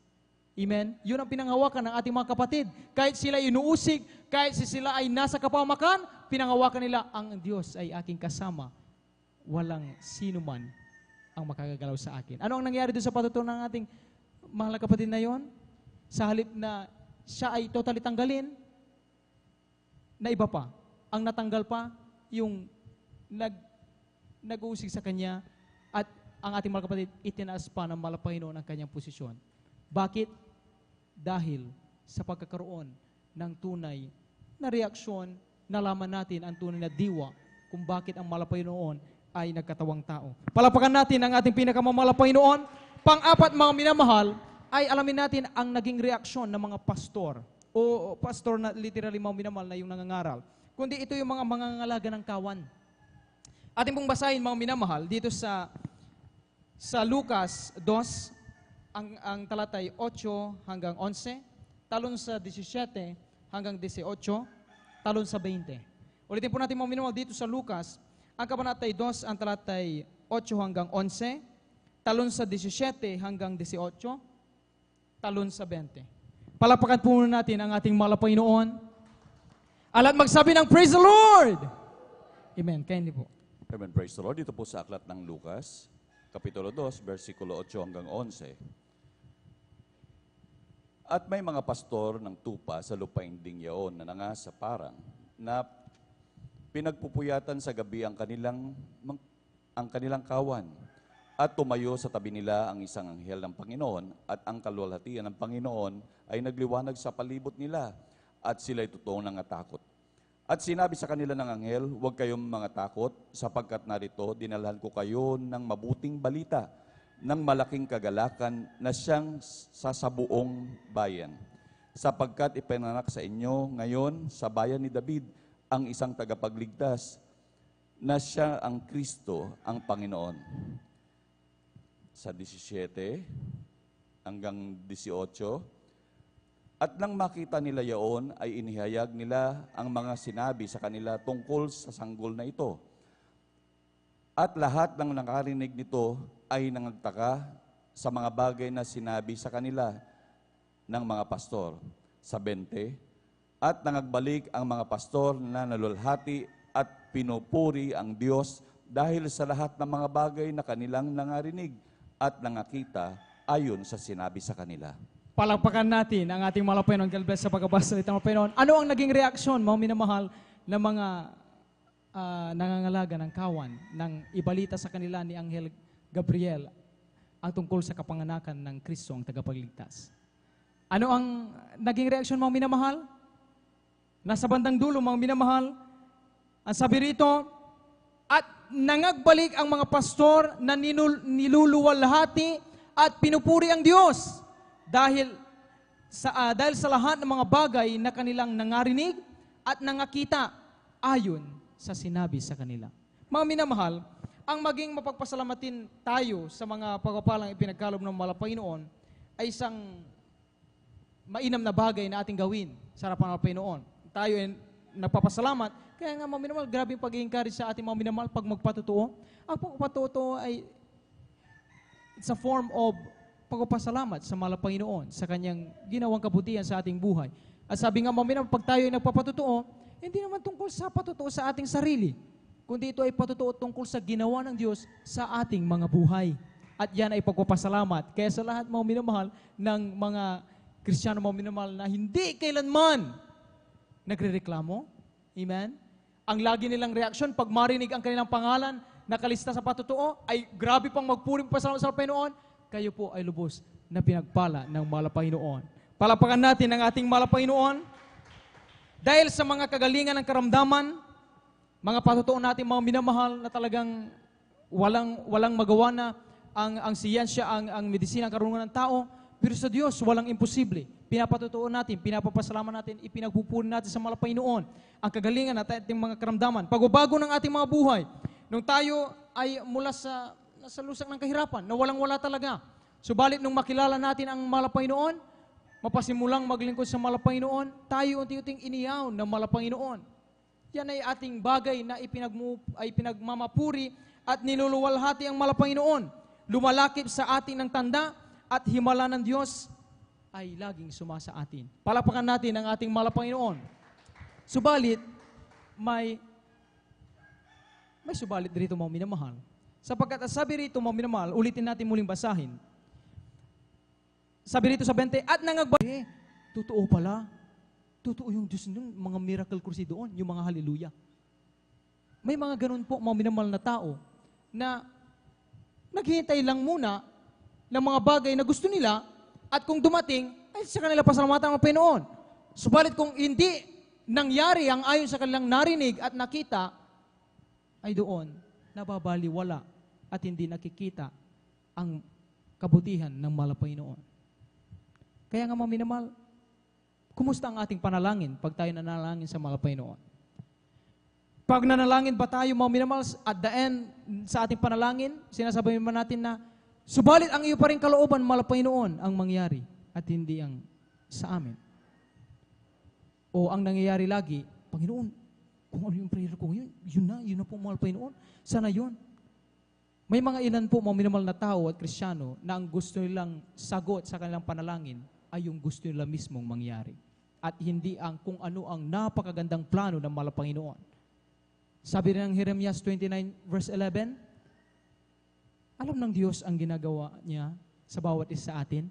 Amen? Yun ang pinanghawakan ng ating mga kapatid. Kahit sila inuusig, kahit sila ay nasa kapamakan, pinanghawakan nila, ang Diyos ay aking kasama. Walang sino man ang makagagalaw sa akin. Ano ang nangyari doon sa patutunan ng ating mahal na kapatid na yon? Sa halip na siya ay totally tanggalin, na iba pa. Ang natanggal pa, yung nag-uusig sa kanya, at ang ating mga kapatid, itinaas pa ng mahal na Panginoon ang kanyang posisyon. Bakit? Dahil sa pagkakaroon ng tunay na reaksyon, nalaman natin ang tunay na diwa kung bakit ang mahal na Panginoon ay nagkatawang tao. Palapakan natin ang ating pinakamamahal na Panginoon. Pang-apat, mga minamahal, ay alamin natin ang naging reaksyon ng mga pastor. O pastor na literally mga minamahal na yung nangangaral. Kundi ito yung mga mangangalaga ng kawan. Ating pong basahin, mga minamahal, dito sa Lucas 2, ang talatay 8 hanggang 11, talon sa 17 hanggang 18, talon sa 20. Ulitin po natin mga minamahal dito sa Lucas, ang kabanatay 2, ang talatay 8 hanggang 11, talon sa 17 hanggang 18, talon sa 20. Palapakan po natin ang ating mahal na Panginoon. Alat magsabi ng Praise the Lord! Amen. Kindly po. Amen. Praise the Lord. Dito po sa aklat ng Lucas, Kapitulo 2, versikulo 8 hanggang 11. At may mga pastor ng tupa sa lupain ding yaon na nanga sa parang na pinagpupuyatan sa gabi ang kanilang kawan. At tumayo sa tabi nila ang isang anghel ng Panginoon at ang kaluwalhatian ng Panginoon ay nagliwanag sa palibot nila at sila'y totoong nangatakot. At sinabi sa kanila ng anghel, huwag kayong mga takot sapagkat narito dinalhan ko kayo ng mabuting balita ng malaking kagalakan na siyang sasabuong bayan. Sapagkat ipinanak sa inyo ngayon sa bayan ni David ang isang tagapagligtas na siya ang Kristo, ang Panginoon. Sa 17 hanggang 18, at nang makita nila yaon, ay inihayag nila ang mga sinabi sa kanila tungkol sa sanggol na ito. At lahat ng nakarinig nito ay nangagtaka sa mga bagay na sinabi sa kanila ng mga pastor. Sa 20, at nangagbalik ang mga pastor na nalulhati at pinupuri ang Diyos dahil sa lahat ng mga bagay na kanilang nangarinig at nangakita ayon sa sinabi sa kanila. Palakpakan natin ang ating mahal na Panginoon. God bless sa pagkabasa ng Panginoon. Ano ang naging reaksyon, mga minamahal, ng mga nangangalaga ng kawan, nang ibalita sa kanila ni Anghel Gabriel ang tungkol sa kapanganakan ng Kristo, ang tagapagligtas? Ano ang naging reaksyon, mga minamahal? Nasa bandang dulo, mga minamahal, ang sabi rito, at nangagbalik ang mga pastor na niluluwalhati at pinupuri ang Diyos dahil sa lahat ng mga bagay na kanilang nangarinig at nangakita ayon sa sinabi sa kanila. Mga minamahal, ang maging mapagpasalamatin tayo sa mga pagpapalang ipinagkaloob ng mahal na Panginoon ay isang mainam na bagay na ating gawin sa harapan ng Panginoon. Tayo ay nagpapasalamat. Kaya nga, mga minamahal, grabe yung pag-i-encourage sa ating mga minamahal pag magpatotoo. Ang pagpatotoo ay it's a form of pagpapasalamat sa mahal na Panginoon sa kanyang ginawang kabutihan sa ating buhay. At sabi nga, mga minamahal, pag tayo ay nagpapatotoo, hindi naman tungkol sa patotoo sa ating sarili, kundi ito ay patotoo tungkol sa ginawa ng Diyos sa ating mga buhay. At yan ay pagpapasalamat. Kaya sa lahat, mga minamahal, ng mga Kristiyano, mga minamahal, na hindi kailanman nagrereklamo, amen? Ang lagi nilang reaksyon, pag marinig ang kanilang pangalan, nakalista sa patotoo, ay grabe pang magpuring pasalamat sa Panginoon, kayo po ay lubos na pinagpala ng mahal na Panginoon. Palapakan natin ang ating mahal na Panginoon. Dahil sa mga kagalingan ng karamdaman, mga patotoo natin, mga minamahal, na talagang walang magawa na ang siyensya, ang medisina, ang karunungan ng tao, pero sa Diyos, walang imposible. Pinapatotoo natin, pinapapasalamat natin, ipinagpupuri natin sa mahal na Panginoon ang kagalingan at ating mga karamdaman. Pagbabago ng ating mga buhay, nung tayo ay mula sa lusak ng kahirapan, na walang-wala talaga. Subalit nung makilala natin ang mahal na Panginoon, mapasimulang maglingkod sa mahal na Panginoon, tayo unti-unting iniyaw ng mahal na Panginoon. Yan ay ating bagay na pinagmamapuri at niluluwalhati ang Malapanginoon. Lumalakip sa atin ng tanda at himala ng Diyos ay laging sumasa atin. Palapakan natin ang ating Malapanginoon. Subalit, may subalit dito mga minamahal. Sapagkat sabi rito mga minamahal, ulitin natin muling basahin. Sabi rito sa 20, at nangagbalik. Totoo pala. Totoo yung Diyos yung mga miracle kursi doon, yung mga hallelujah. May mga ganun po mga minamahal na tao na naghihintay lang muna ng mga bagay na gusto nila at kung dumating, ay sa kanila pasalamatan ang Panginoon. Subalit kung hindi nangyari ang ayon sa kanilang narinig at nakita, ay doon nababaliwala at hindi nakikita ang kabutihan ng Malapanginoon. Kaya nga mga minamahal, kumusta ang ating panalangin pag tayo nanalangin sa Malapanginoon? Pag nanalangin ba tayo mga minamahal, at the end sa ating panalangin, sinasabi mo natin na, subalit ang iyo pa rin kalooban, Malapanginoon, ang mangyari at hindi ang sa amin. O ang nangyayari lagi, Panginoon, kung ano yung prayer ko ngayon, yun na po Malapanginoon. Sana yun. May mga ilan po mga minamahal na tao at Kristiyano na ang gusto nilang sagot sa kanilang panalangin ay yung gusto nila mismong mangyari. At hindi ang kung ano ang napakagandang plano ng Malapanginoon. Sabi rin ng Jeremias 29 verse 11, alam ng Diyos ang ginagawa niya sa bawat isa sa atin.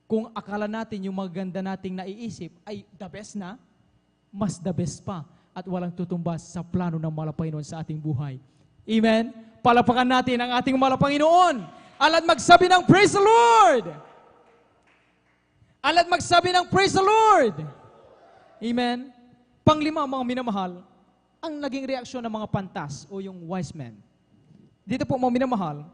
Kung akala natin yung maganda nating naiisip ay the best na, mas the best pa at walang tutumbas sa plano ng Malapanginoon sa ating buhay. Amen? Palapakan natin ang ating Malapanginoon. Alat magsabi ng Praise the Lord! Alat magsabi ng Praise the Lord! Amen? Panglima, mga minamahal, ang naging reaksyon ng mga pantas o yung wise men. Dito po, mga minamahal,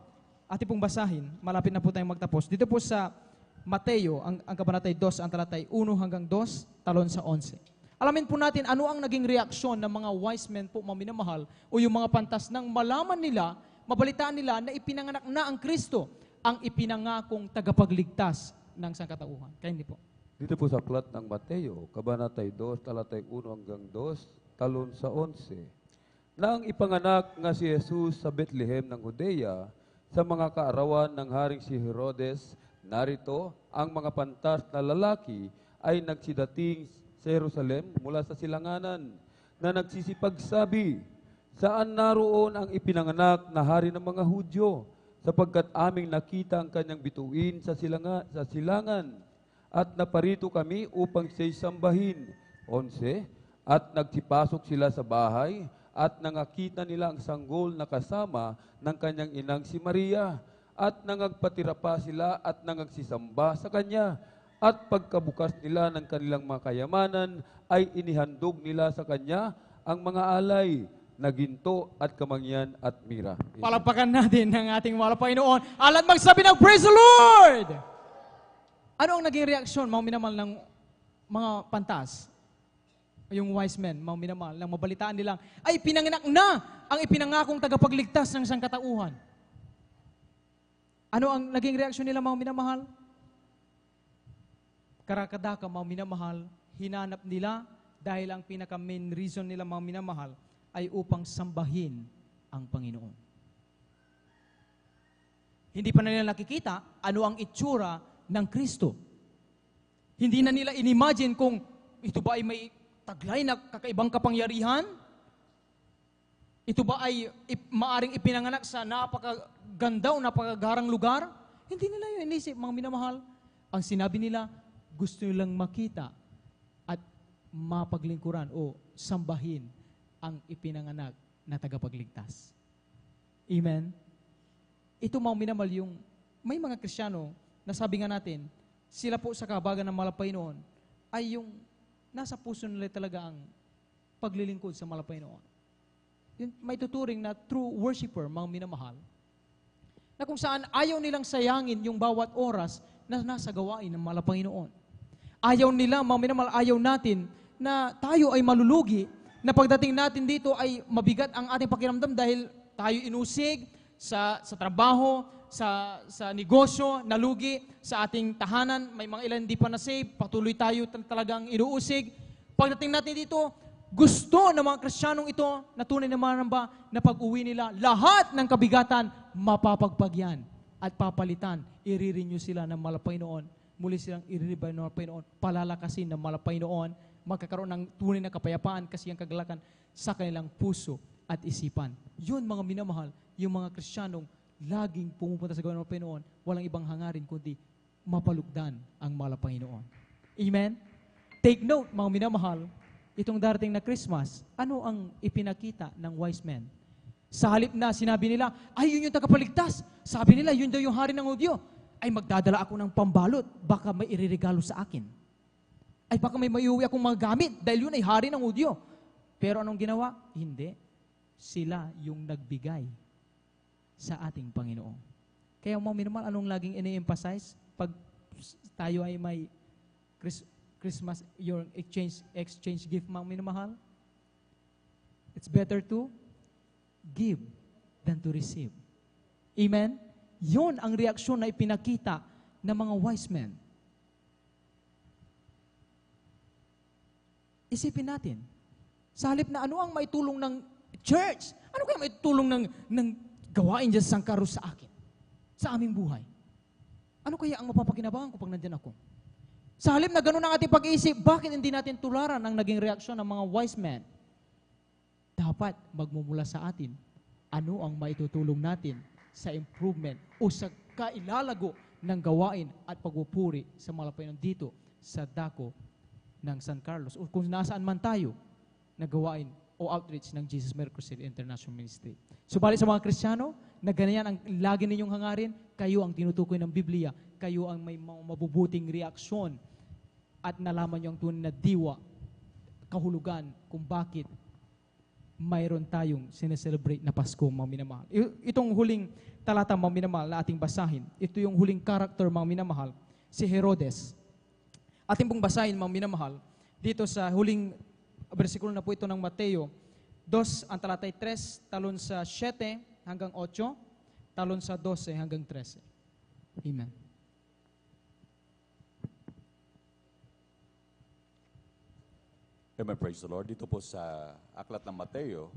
ating pong basahin, malapit na po tayong magtapos. Dito po sa Mateo, ang kabanatay 2, ang talatay 1 hanggang 2, talon sa 11. Alamin po natin ano ang naging reaksyon ng mga wise men po, mga minamahal, o yung mga pantas nang malaman nila, mabalitaan nila na ipinanganak na ang Kristo, ang ipinangakong tagapagligtas ng sangkatauhan. Kaya hindi po. Dito po sa aklat ng Mateo, kabanatay 2, talatay 1 hanggang 2, talon sa 11. Nang ipanganak nga si Jesus sa Bethlehem ng Judea, sa mga kaarawan ng haring si Herodes, narito ang mga pantas na lalaki ay nagsidating sa Jerusalem mula sa silanganan na nagsisipagsabi, saan naroon ang ipinanganak na hari ng mga Hudyo, sapagkat aming nakita ang kanyang bituin sa silangan at naparito kami upang siya'y sambahin. 11. At nagsipasok sila sa bahay at nangakita nila ang sanggol na kasama ng kanyang inang si Maria at nangagpatira pa sila at nangagsisamba sa kanya. At pagkabukas nila ng kanilang mga kayamanan, ay inihandog nila sa kanya ang mga alay na ginto at kamangyan at mira. Palapakan natin ng ating Malapanginoon. Alat magsabi ng Praise the Lord! Ano ang naging reaksyon, mga minamahal, ng mga pantas? Yung wise men, mga minamahal, nang mabalitaan nilang, ay pinanganak na ang ipinangakong tagapagligtas ng sangkatauhan. Ano ang naging reaksyon nila, mga minamahal? Karakadaka, mga minamahal, hinanap nila dahil ang pinaka-main reason nila, mga minamahal, ay upang sambahin ang Panginoon. Hindi pa na nila nakikita ano ang itsura ng Kristo. Hindi na nila inimagine kung ito ba ay may taglay na kakaibang kapangyarihan? Ito ba ay maaring ipinanganak sa napakaganda o napakagarang lugar? Hindi nila yun inisip, mga minamahal. Ang sinabi nila, gusto nilang makita at mapaglingkuran o sambahin ang ipinanganak na tagapagligtas. Amen? Ito mga minamahal yung may mga Kristiyano na sabi nga natin, sila po sa kabagan ng Malapanginoon ay yung nasa puso nila talaga ang paglilingkod sa Malapanginoon. Yung may tuturing na true worshiper, mga minamahal, na kung saan ayaw nilang sayangin yung bawat oras na nasa gawain ng Malapanginoon. Ayaw nila, mga minamahal, ayaw natin na tayo ay malulugi, na pagdating natin dito ay mabigat ang ating pakiramdam dahil tayo inusig sa trabaho, sa negosyo, nalugi, sa ating tahanan, may mga ilan hindi pa na-save, patuloy tayo talagang inuusig. Pagdating natin dito, Gusto ng mga Kristiyanong ito na tunay na manamba na pag-uwi nila, lahat ng kabigatan, mapapagpagyan at papalitan. I-renew sila ng malapay noon. Muli silang i-revive ng malapay noon. Palalakasin ng malapay noon. Magkakaroon ng tunay na kapayapaan kasi ang kagalakan sa kanilang puso at isipan. Yun mga minamahal, yung mga Kristiyanong laging pumupunta sa gawa ng malapay noon, walang ibang hangarin kundi mapalugdan ang malapay noon. Amen? Take note mga minamahal, itong darating na Christmas, ano ang ipinakita ng wise men? Sa halip na sinabi nila, ay yun yung tagapaligtas. Sabi nila, yun daw yung hari ng Hudyo. Ay magdadala ako ng pambalot, baka may iririgalo sa akin. Ay baka may maiuwi akong mga gamit, dahil yun ay hari ng Hudyo. Pero anong ginawa? Hindi. Sila yung nagbigay sa ating Panginoon. Kaya mga minamahal, anong laging ini-emphasize? Pag tayo ay may Christmas, your exchange gift, mga minamahal, it's better to give than to receive. Amen? Yun ang reaksyon na ipinakita ng mga wise men. Isipin natin, sa halip na ano ang maitulong ng church? Ano kaya maitulong ng gawain dyan sa sangkaro sa akin? Sa aming buhay? Ano kaya ang mapapakinabangan ko pag nandyan ako? Sa halip na ganun ang ating pag-iisip, bakit hindi natin tularan ang naging reaksyon ng mga wise men? Dapat magmumula sa atin, ano ang maitutulong natin sa improvement o sa kailalago ng gawain at pagpupuri sa malapay dito sa dako ng San Carlos o kung nasaan man tayo na gawain o outreach ng Jesus Miracle City International Ministry. Subalit sa mga Kristiyano, na ganyan ang lagi ninyong hangarin, kayo ang tinutukoy ng Biblia, kayo ang may mabubuting reaksyon at nalaman nyo ang tunay na diwa, kahulugan kung bakit mayroon tayong sineselebrate na Pasko, mga minamahal. Itong huling talata, mga minamahal, na ating basahin, ito yung huling character, mga minamahal, si Herodes. Ating pong basahin, mga minamahal, dito sa huling versikulo na po ito ng Mateo 2, ang talatay 3, talon sa 7 hanggang 8, talon sa 12 hanggang 13. Amen. Amen, praise the Lord. Dito po sa Aklat ng Mateo,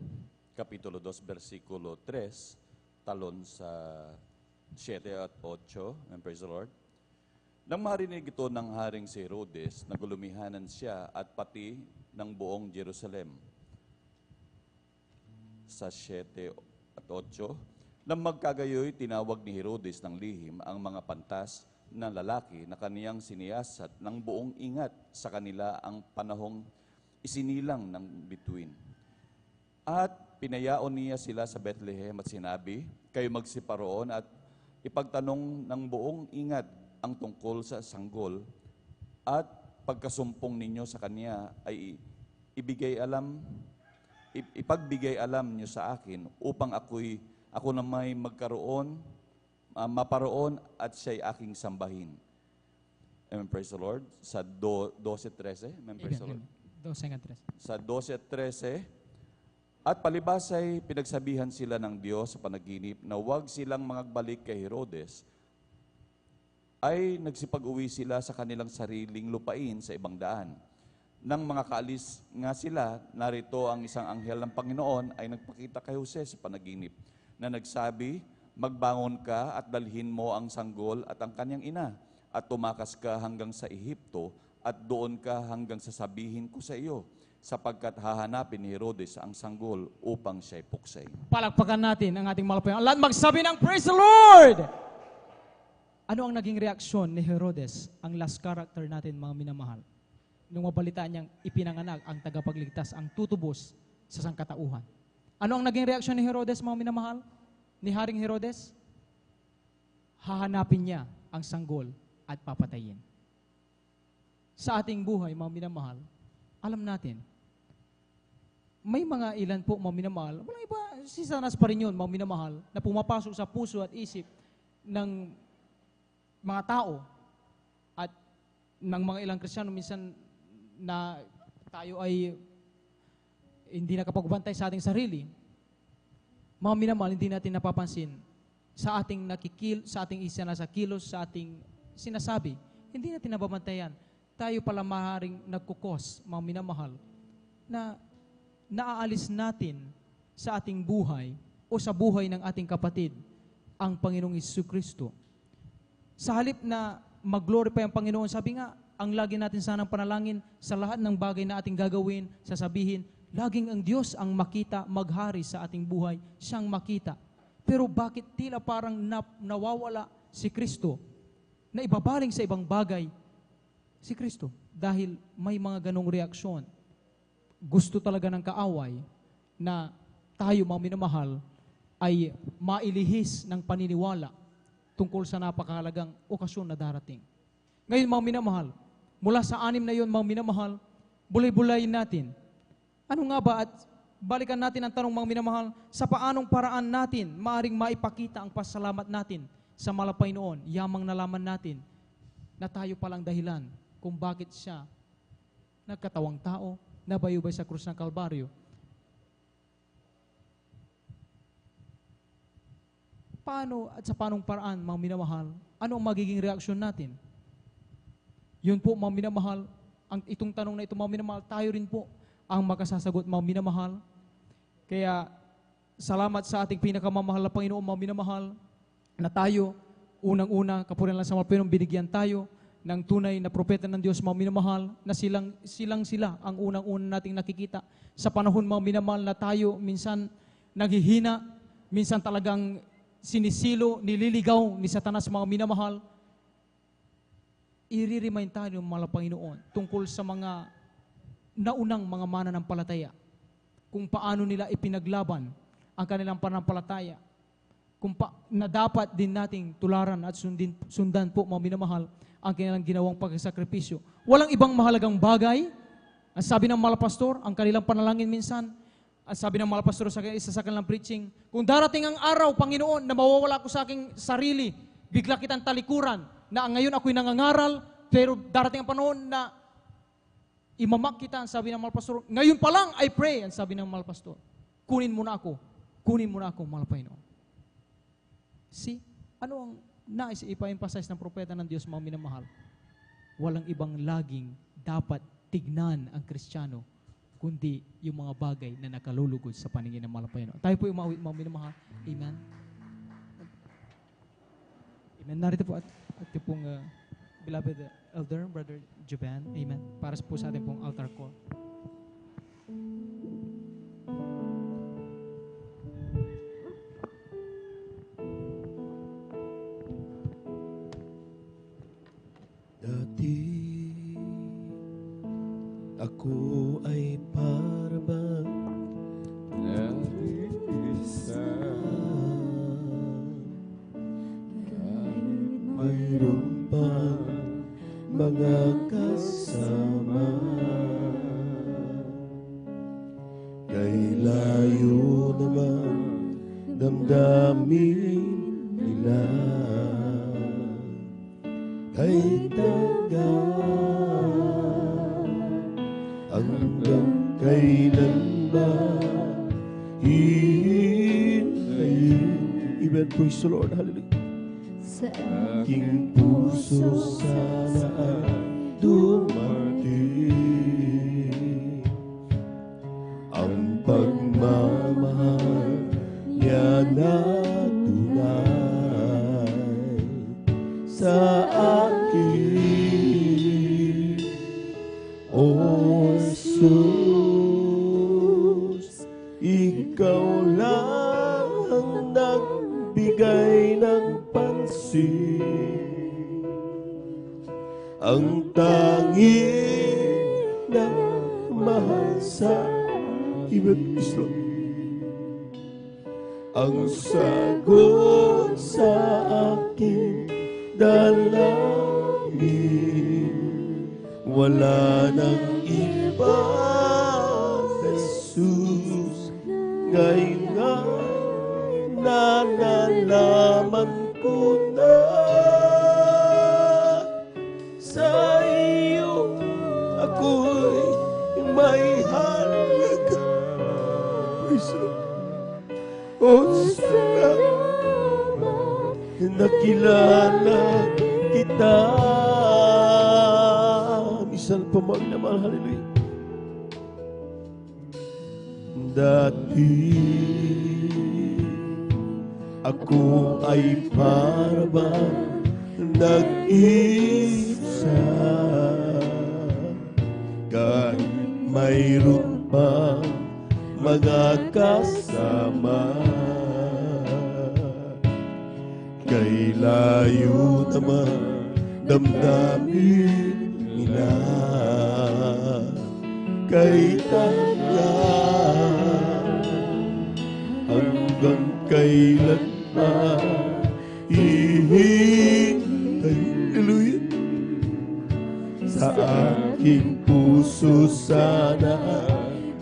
Kapitulo 2, versikulo 3, talon sa 7 at 8. Amen, praise the Lord. Nang marinig ito ng Haring si Herodes, nagulumihanan siya at pati ng buong Jerusalem. Sa 7 at 8, nang magkagayoy, tinawag ni Herodes ng lihim ang mga pantas na lalaki na kaniyang siniyasat ng buong ingat sa kanila ang panahong isinilang ng bituin. At pinayaon niya sila sa Bethlehem at sinabi, kayo magsiparoon at ipagtanong ng buong ingat ang tungkol sa sanggol at pagkasumpong ninyo sa kanya ay ipagbigay alam niyo sa akin upang ako na may maparoon at siya'y aking sambahin. Amen, praise the Lord. Sa 12:13. Amen, praise the Lord. 12 hanggang 13. Sa 12:13, at palibas ay pinagsabihan sila ng Diyos sa panaginip na huwag silang magbalik kay Herodes, ay nagsipag-uwi sila sa kanilang sariling lupain sa ibang daan. Nang mga kaalis nga sila, narito ang isang anghel ng Panginoon ay nagpakita kay Jose sa panaginip na nagsabi, magbangon ka at dalhin mo ang sanggol at ang kanyang ina at tumakas ka hanggang sa Ehipto at doon ka hanggang sasabihin ko sa iyo sapagkat hahanapin ni Herodes ang sanggol upang siya'y puksain. Palakpakan natin ang ating malapayan. Lahat magsabi ng Praise the Lord! Ano ang naging reaksyon ni Herodes, ang last character natin, mga minamahal, nung mabalitaan niyang ipinanganak ang tagapagligtas, ang tutubos sa sangkatauhan? Ano ang naging reaksyon ni Herodes, mga minamahal? Ni Haring Herodes? Hahanapin niya ang sanggol at papatayin. Sa ating buhay, mga minamahal, alam natin, may mga ilan po, mga minamahal, walang iba, si Satanas pa rin yun, mga minamahal, na pumapasok sa puso at isip ng mga tao at ng mga ilang Kristiyano minsan na tayo ay hindi nakapagbantay sa ating sarili. Mga minamahal, hindi natin napapansin sa ating sa ating isinasa kilos, sa ating sinasabi, hindi natin nababantayan. Tayo pala maaaring nagkukos, mga minamahal, na naaalis natin sa ating buhay o sa buhay ng ating kapatid ang Panginoong Jesucristo. Sa halip na mag-glorify ang Panginoon, sabi nga, ang lagi natin sanang panalangin sa lahat ng bagay na ating gagawin, sasabihin, laging ang Diyos ang makita, maghari sa ating buhay, siyang makita. Pero bakit tila parang nawawala si Kristo, na ibabaling sa ibang bagay si Kristo? Dahil may mga ganong reaksyon. Gusto talaga ng kaaway na tayo, mga minamahal, ay mailihis ng paniniwala tungkol sa napakahalagang okasyon na darating. Ngayon, mga minamahal, mula sa 6 na yon, mga minamahal, bulay-bulayin natin. Ano nga ba? At balikan natin ang tanong, mga minamahal, sa paanong paraan natin maaring maipakita ang pasalamat natin sa malapay noon, yamang nalaman natin na tayo palang dahilan kung bakit siya nagkatawang tao, nabayubay sa krus ng Kalbaryo. Paano at sa paanong paraan, mga minamahal, ano ang magiging reaksyon natin? Yun po, mga minamahal, itong tanong na ito, mga minamahal, tayo rin po ang makasasagot, mga minamahal. Kaya, salamat sa ating pinakamamahal na Panginoon, mga minamahal, na tayo, unang-una, kapurihan lang sa mga Panginoon, binigyan tayo ng tunay na propeta ng Diyos, mga minamahal, na sila ang unang-una nating nakikita. Sa panahon, mga minamahal, na tayo minsan naghihina, minsan talagang sinisilo, nililigaw ni Satanas, mga minamahal, i-remind tayo ng mga Panginoon tungkol sa mga naunang mga mananampalataya, kung paano nila ipinaglaban ang kanilang pananampalataya, na dapat din nating tularan at sundan po, mga minamahal, ang kanilang ginawang pagsakripisyo. Walang ibang mahalagang bagay. Ang sabi ng mga pastor, ang kanilang panalangin minsan, ang sabi ng mga pastor sa isa sa kanilang preaching, kung darating ang araw, Panginoon, na mawawala ko sa aking sarili, bigla kitang talikuran, na ngayon ako'y nangangaral, pero darating ang panahon na imamak kita, ang sabi ng mga pastor, ngayon pa lang, I pray, ang sabi ng mga pastor, kunin mo na ako, mga Panginoon. See, ano ang nais ipa-emphasize ng propeta ng Diyos, mga minamahal? Walang ibang laging dapat tignan ang Kristiyano, kundi yung mga bagay na nakalulugod sa paningin ng mga Panginoon. Tayo po yung mga minamahal. Amen. Amen. Narito po at ito pong beloved elder, Brother Jovan. Amen. Para po sa ating pong altar call. Dati ako ay parang nag-iisa, kahit mayroon pa mga kasama, kay layo naman damdamin nila, kay tagal hanggang kailan ba hihintayin? Amen. Praise the Lord. Hallelujah. Sa aking puso sana ay dumating ang pagmamahal niya na tunay sa akin. O Jesus, ikaw lang ang nagbigay ng pansin, ang tanging na mahal sa iba't isa, ang sagot sa aking dalangin. Wala nang iba, Jesus, ngayon nga na nalaman ko na sa iyo ako'y may halaga. O salamat, nakilala kita. Minsan pa magnaman, hallelujah. dati ako ay para bang nag-isa kahit mayroon pa mga kasama kay layo naman damdamin nila kay tanda hanggang kailan pa ihintay hallelujah sa aking puso sana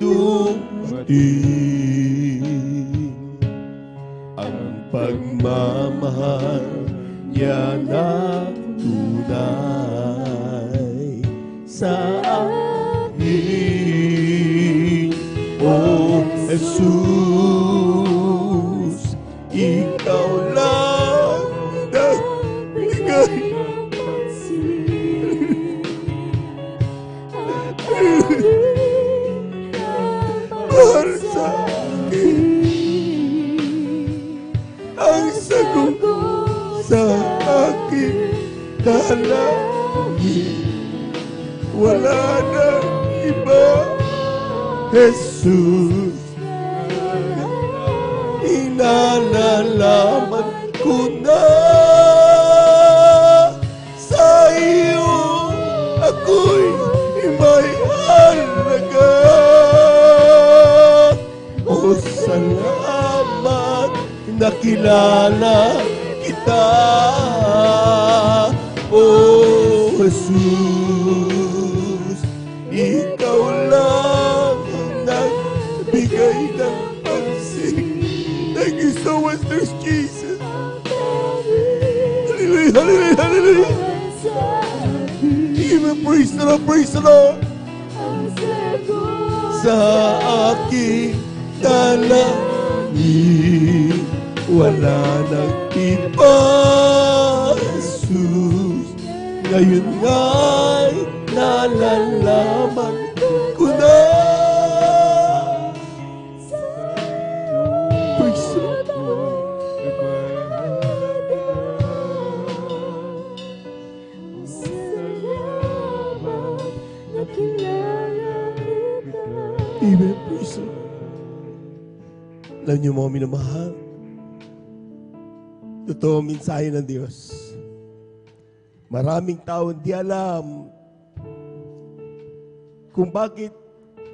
dumating ang pagmamahal niya na tunay sa akin. O Jesus, ikaw lang nagbigay para sa akin. Ang sagot sa akin dalangin. Wala na iba, Jesus. Inalalaman ko na sa iyo ako'y may halaga. O salamat nakilala kita. O Jesus, ikaw lang ang nagbigay ng pansin. Thank you so much, Lord Jesus. Hallelujah, hallelujah, hallelujah. Even praise the Lord, praise the Lord. Sa aking dalangin, wala nang iba, Jesus. Ngayon nga'y nalalaman ko na. Praise the Lord. Amen. Praise the Lord. Alam niyo mga minamahal, totoo ang mensahe ng Diyos. Maraming tao hindi alam kung bakit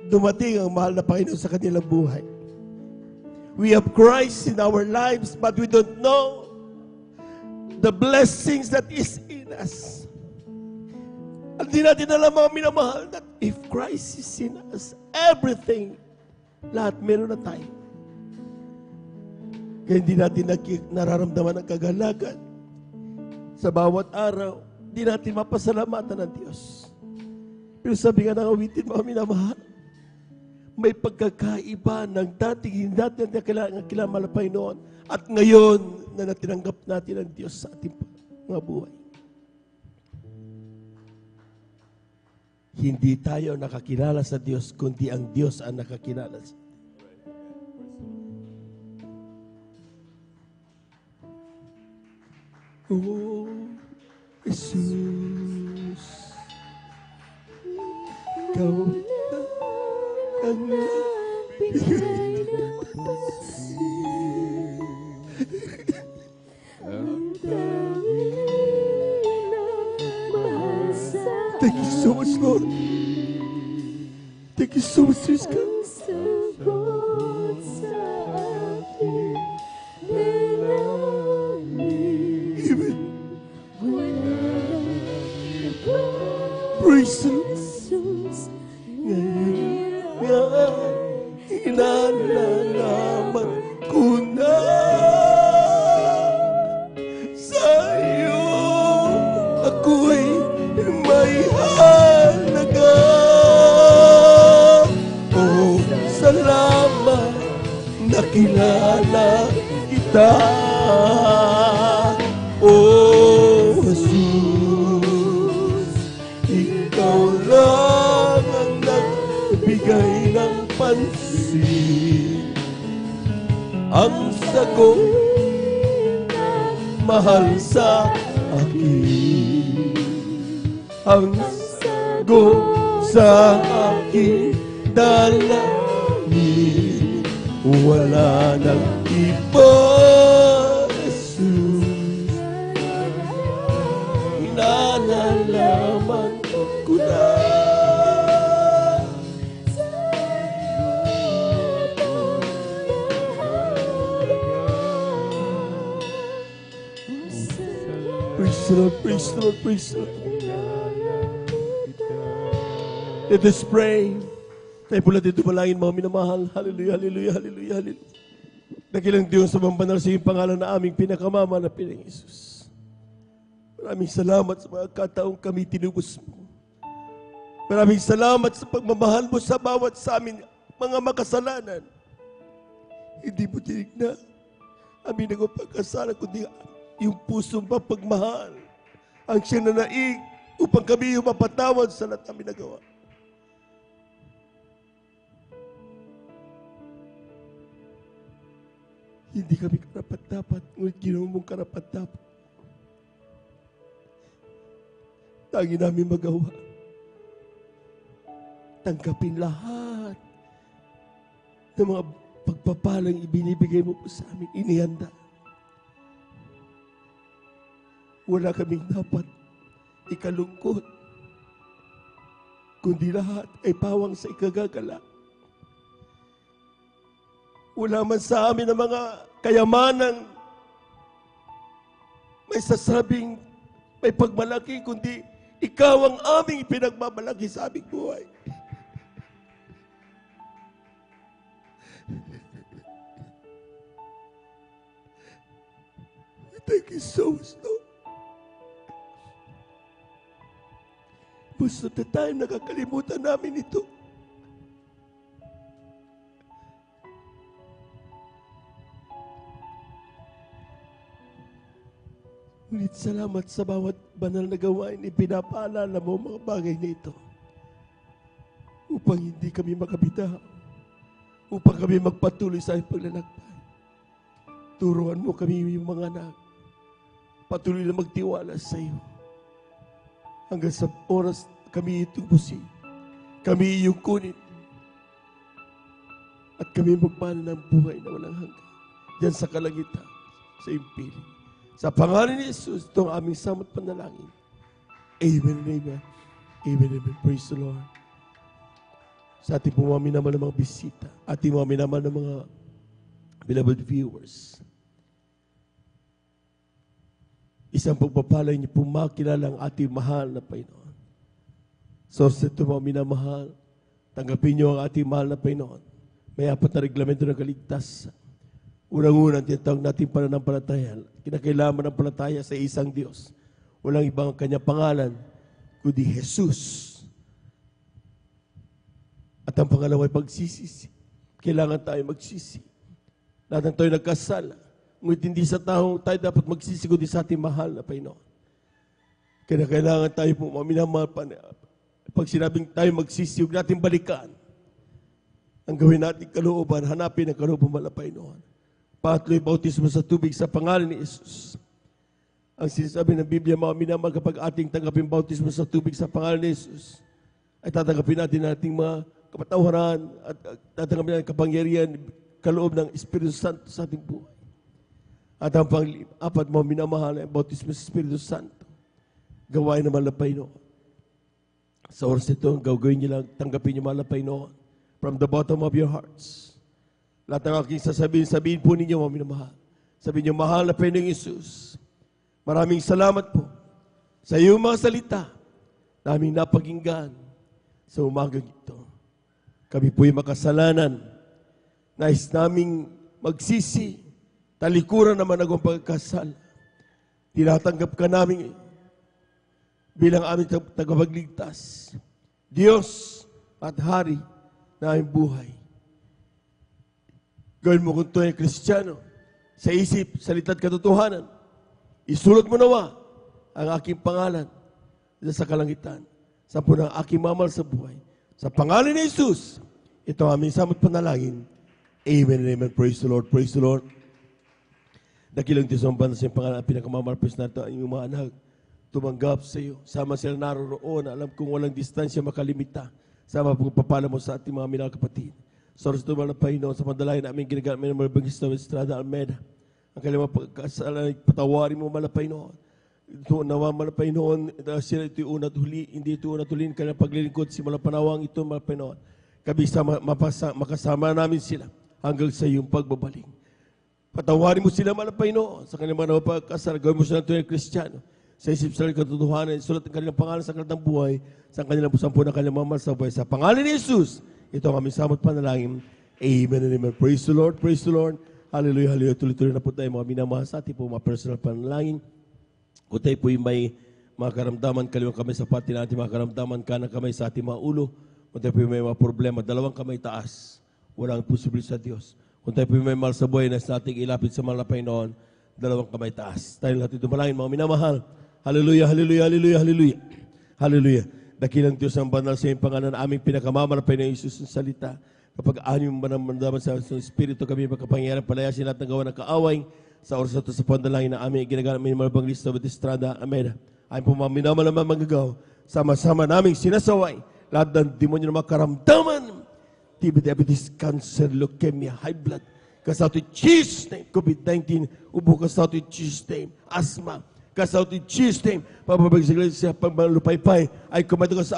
dumating ang mahal na Panginoon sa kanilang buhay. We have Christ in our lives, but we don't know the blessings that is in us. At di natin alam mga minamahal that if Christ is in us, everything, lahat meron na tayo. Kaya hindi natin nararamdaman ang kagalakan. Sa bawat araw, hindi natin mapasalamatan ng Diyos. Pero sabi nga ng awitin, mga minamahal, may pagkakaiba ng dating hindi natin kilala ng Panginoon at ngayon na natinanggap natin ang Diyos sa ating mga buhay. Hindi tayo nakakilala sa Diyos, kundi ang Diyos ang nakakilala sa atin. Oh, Jesus, ikaw ang nagbigay ng pansin. Thank you so much, Lord. Thank you so much, Jesus God. Praise the Lord. Ngayon nga, inalalaman ko na sa iyo ako'y may halaga. Oh, salamat nakilala kita. Oh, Jesus, ikaw sagot, mahal sa akin. Ang sagot sa akin dalangin, wala nang iba, Jesus. Nalalaman ko na. Praise the Lord, praise the Lord, praise the Lord. Let us pray. Tayo po natin tumalangin, mga minamahal. Hallelujah, hallelujah, hallelujah, hallelujah. Nakilang Diyos sa mambanal sa iyong pangalan na aming pinakamama na Piling Jesus. Maraming salamat sa mga kataong kami tinubos mo. Maraming salamat sa pagmamahal mo sa bawat sa amin, mga makasalanan. Hindi mo tinignan amin ang pagkasala, kundi yung pusong mapagmahal ang siyang nanaig upang kami yung mapatawad sa lahat namin nagawa. Hindi kami karapat-dapat, ngunit ginawa mong karapat-dapat. Tangi namin magawa. Tanggapin lahat ng mga pagpapalang ibinibigay mo po sa amin, inihanda. Wala kaming dapat ikalungkot, kundi lahat ay pawang sa ikagagala. Wala man sa amin ang mga kayamanang may sasabing may pagmalaki, kundi ikaw ang aming pinagmamalaki sa aming buhay. Thank you so much, Lord. Most of the time, nakakalimutan namin ito. Ngunit salamat sa bawat banal na gawain, ipinapaalala mo mga bagay na ito upang hindi kami makabitaw, upang kami magpatuloy sa paglalakbay. Turuan mo kami yung mga anak, patuloy na magtiwala sa iyo. Hanggang sa oras kami itubusin, kami iyong kunin, at kami magmana ng buhay na walang hanggan diyan sa kalangitan, sa impiling. Sa pangalan ni Jesus, itong aming samot panalangin. Amen and amen. Amen and amen. Praise the Lord. Sa ating po mga minamahal ng mga bisita, ating mga minamahal ng mga beloved viewers, isang pagpapalay niyo po makilala ang ating mahal na Panginoon. So sa ito mga minamahal, tanggapin niyo ang ating mahal na Panginoon. May apat na reglamento ng kaligtasan. Unang-unang tinatawag natin pananampalataya. Kinakailangan ng palataya sa isang Diyos. Walang ibang kanyang pangalan, kundi Jesus. At ang pangalawa ay pagsisisi. Kailangan tayo magsisi. Lahat ng tayo nagkasala. Ngunit hindi sa taong tayo dapat magsisi, kundi sa ating mahal na Panginoon. Kaya kailangan tayo po maminamahal. Pag sinabing tayo magsisi, huwag natin balikan. Ang gawin natin kalooban, hanapin ang kalooban ng Panginoon. Patuloy bautismo sa tubig sa pangalan ni Jesus. Ang sinasabi ng Biblia, mga minamahal, kapag ating tanggapin bautismo sa tubig sa pangalan ni Jesus, ay tatanggapin natin ating mga kapatawaran at tatanggapin natin kapangyarihan, kaloob ng Espiritu Santo sa ating buhay. At ang pang-apat, mga minamahal, ay bautismo sa Espiritu Santo. Gawain naman ng Panginoon. Sa oras ito, gagawin niyo lang, tanggapin niyo mahal na Panginoon from the bottom of your hearts. Lahat ng aking sabihin po ninyo, mga minamahal. Sabihin niyo, mahal na Panginoong Jesus, maraming salamat po sa iyong mga salita na aming napakinggan sa umagang ito. Kami po'y makasalanan. Nais naming magsisi, talikuran naman ang pagkasala. Tinatanggap ka namin bilang aming tagapagligtas. Diyos at Hari na aming buhay. Gawin mo kung ito ay Kristiyano, sa isip, salita at katotohanan. Isulat mo nawa ang aking pangalan sa kalangitan, sa punang aking mamal sa buhay. Sa pangalan ni Jesus, ito ang aming samot panalangin. Amen and amen. Praise the Lord. Praise the Lord. Dakilang Diyos ang bansa yung pangalan, pinakamamalapis na ito, ang iyong mga anak, tumanggap sa iyo. Sama sila naroroon, alam kong walang distansya makalimita. Sama pagpapala mo sa ating mga minahal kapatid. Sa oras ito, Panginoon, sa pandalayan namin ginagamit ng mga Bangista Estrada Almeida. Ang kanilang pagkasalan, patawarin mo, Panginoon. Ito nawa, Panginoon, sila ito'y una't huli, hindi ito una't huli, kanilang paglilingkod, simula panawang ito, Panginoon. Kabisa makasama namin sila hanggang sa iyong pagbabalik. Patawarin mo sila, Panginoon, sa kanilang mga pagkasal, gawin mo sila tunay Kristiyano. Sa isip sila katotohanan, isulat ang kanilang pangalan sa kanilang buhay, sa kanilang sampu ng kanilang mga masabay. Sa pangalan ni Jesus, ito ang aming samot panalangin. Amen and amen. Praise the Lord, praise the Lord. Hallelujah, hallelujah. Tuloy-tuloy na po tayo mga minamahal sa ating po mga personal panalangin. Kung tayo po may mga karamdaman, kaliwang kamay sa pati natin, mga karamdaman, kanang kamay sa ating mga ulo. Kung tayo po may mga problema, dalawang kamay taas. Walang posible sa Diyos. Kung tayo po may mahal sa buhay na sa ating ilapit sa mahal na Panginoon, dalawang kamay taas. Tayo natin dumalangin, mga minamahal. Hallelujah, hallelujah, hallelujah, hallelujah. Hallelujah. Dakilang Diyos ang banal sa iyong pangalan, aming pinakamamalapay na Jesus ng salita. Kapag anyong manamdaman sa Espiritu kami magkapangyarihan, palayasin natin ang gawa ng kaaway sa oras na ito sa pandalangin na aming ginagamit ng mga Bangista Estrada Almeida. Ayon po mga minamalaman manggagaw, sama-sama naming sinasaway lahat ng demonyo na makaramdaman. TB, diabetes, cancer, leukemia, high blood. Cast out in Jesus' name. COVID-19, ubo, cast out in Jesus' name. Asthma, cast out in Jesus' name. Pababag sa pagmalupaypay, I command cast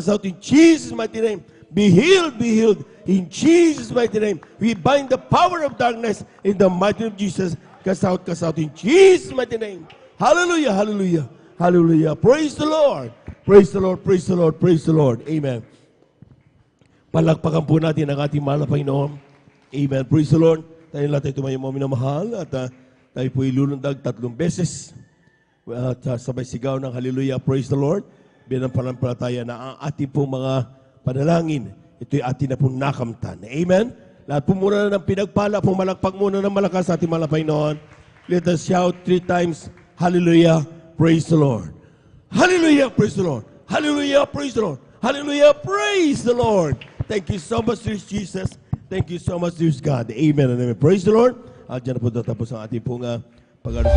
out in Jesus' mighty name. Be healed in Jesus' mighty name. We bind the power of darkness in the mighty name of Jesus. Cast out in Jesus' mighty name. Hallelujah, hallelujah, hallelujah. Praise the Lord. Praise the Lord, praise the Lord, praise the Lord. Amen. Palakpakan po natin ang ating mahal na Panginoon. Amen. Praise the Lord. Tayo lahat ay tumayo mga minamahal at tayo po ilulundag 3 beses. At sabay sigaw ng hallelujah, praise the Lord. Bilang panampalataya na ang ating pong mga panalangin, ito'y atin na pong nakamtan. Amen. Lahat po muna ng pinagpala, pumalakpak muna ng malakas sa ating mahal na Panginoon. Let us shout 3 times, hallelujah, praise the Lord. Hallelujah, praise the Lord. Hallelujah, praise the Lord. Hallelujah, praise the Lord. Thank you so much, dear Jesus. Thank you so much, dear God. Amen and amen. Praise the Lord. At dyan na po tatapos ang ating pong pag-aaral.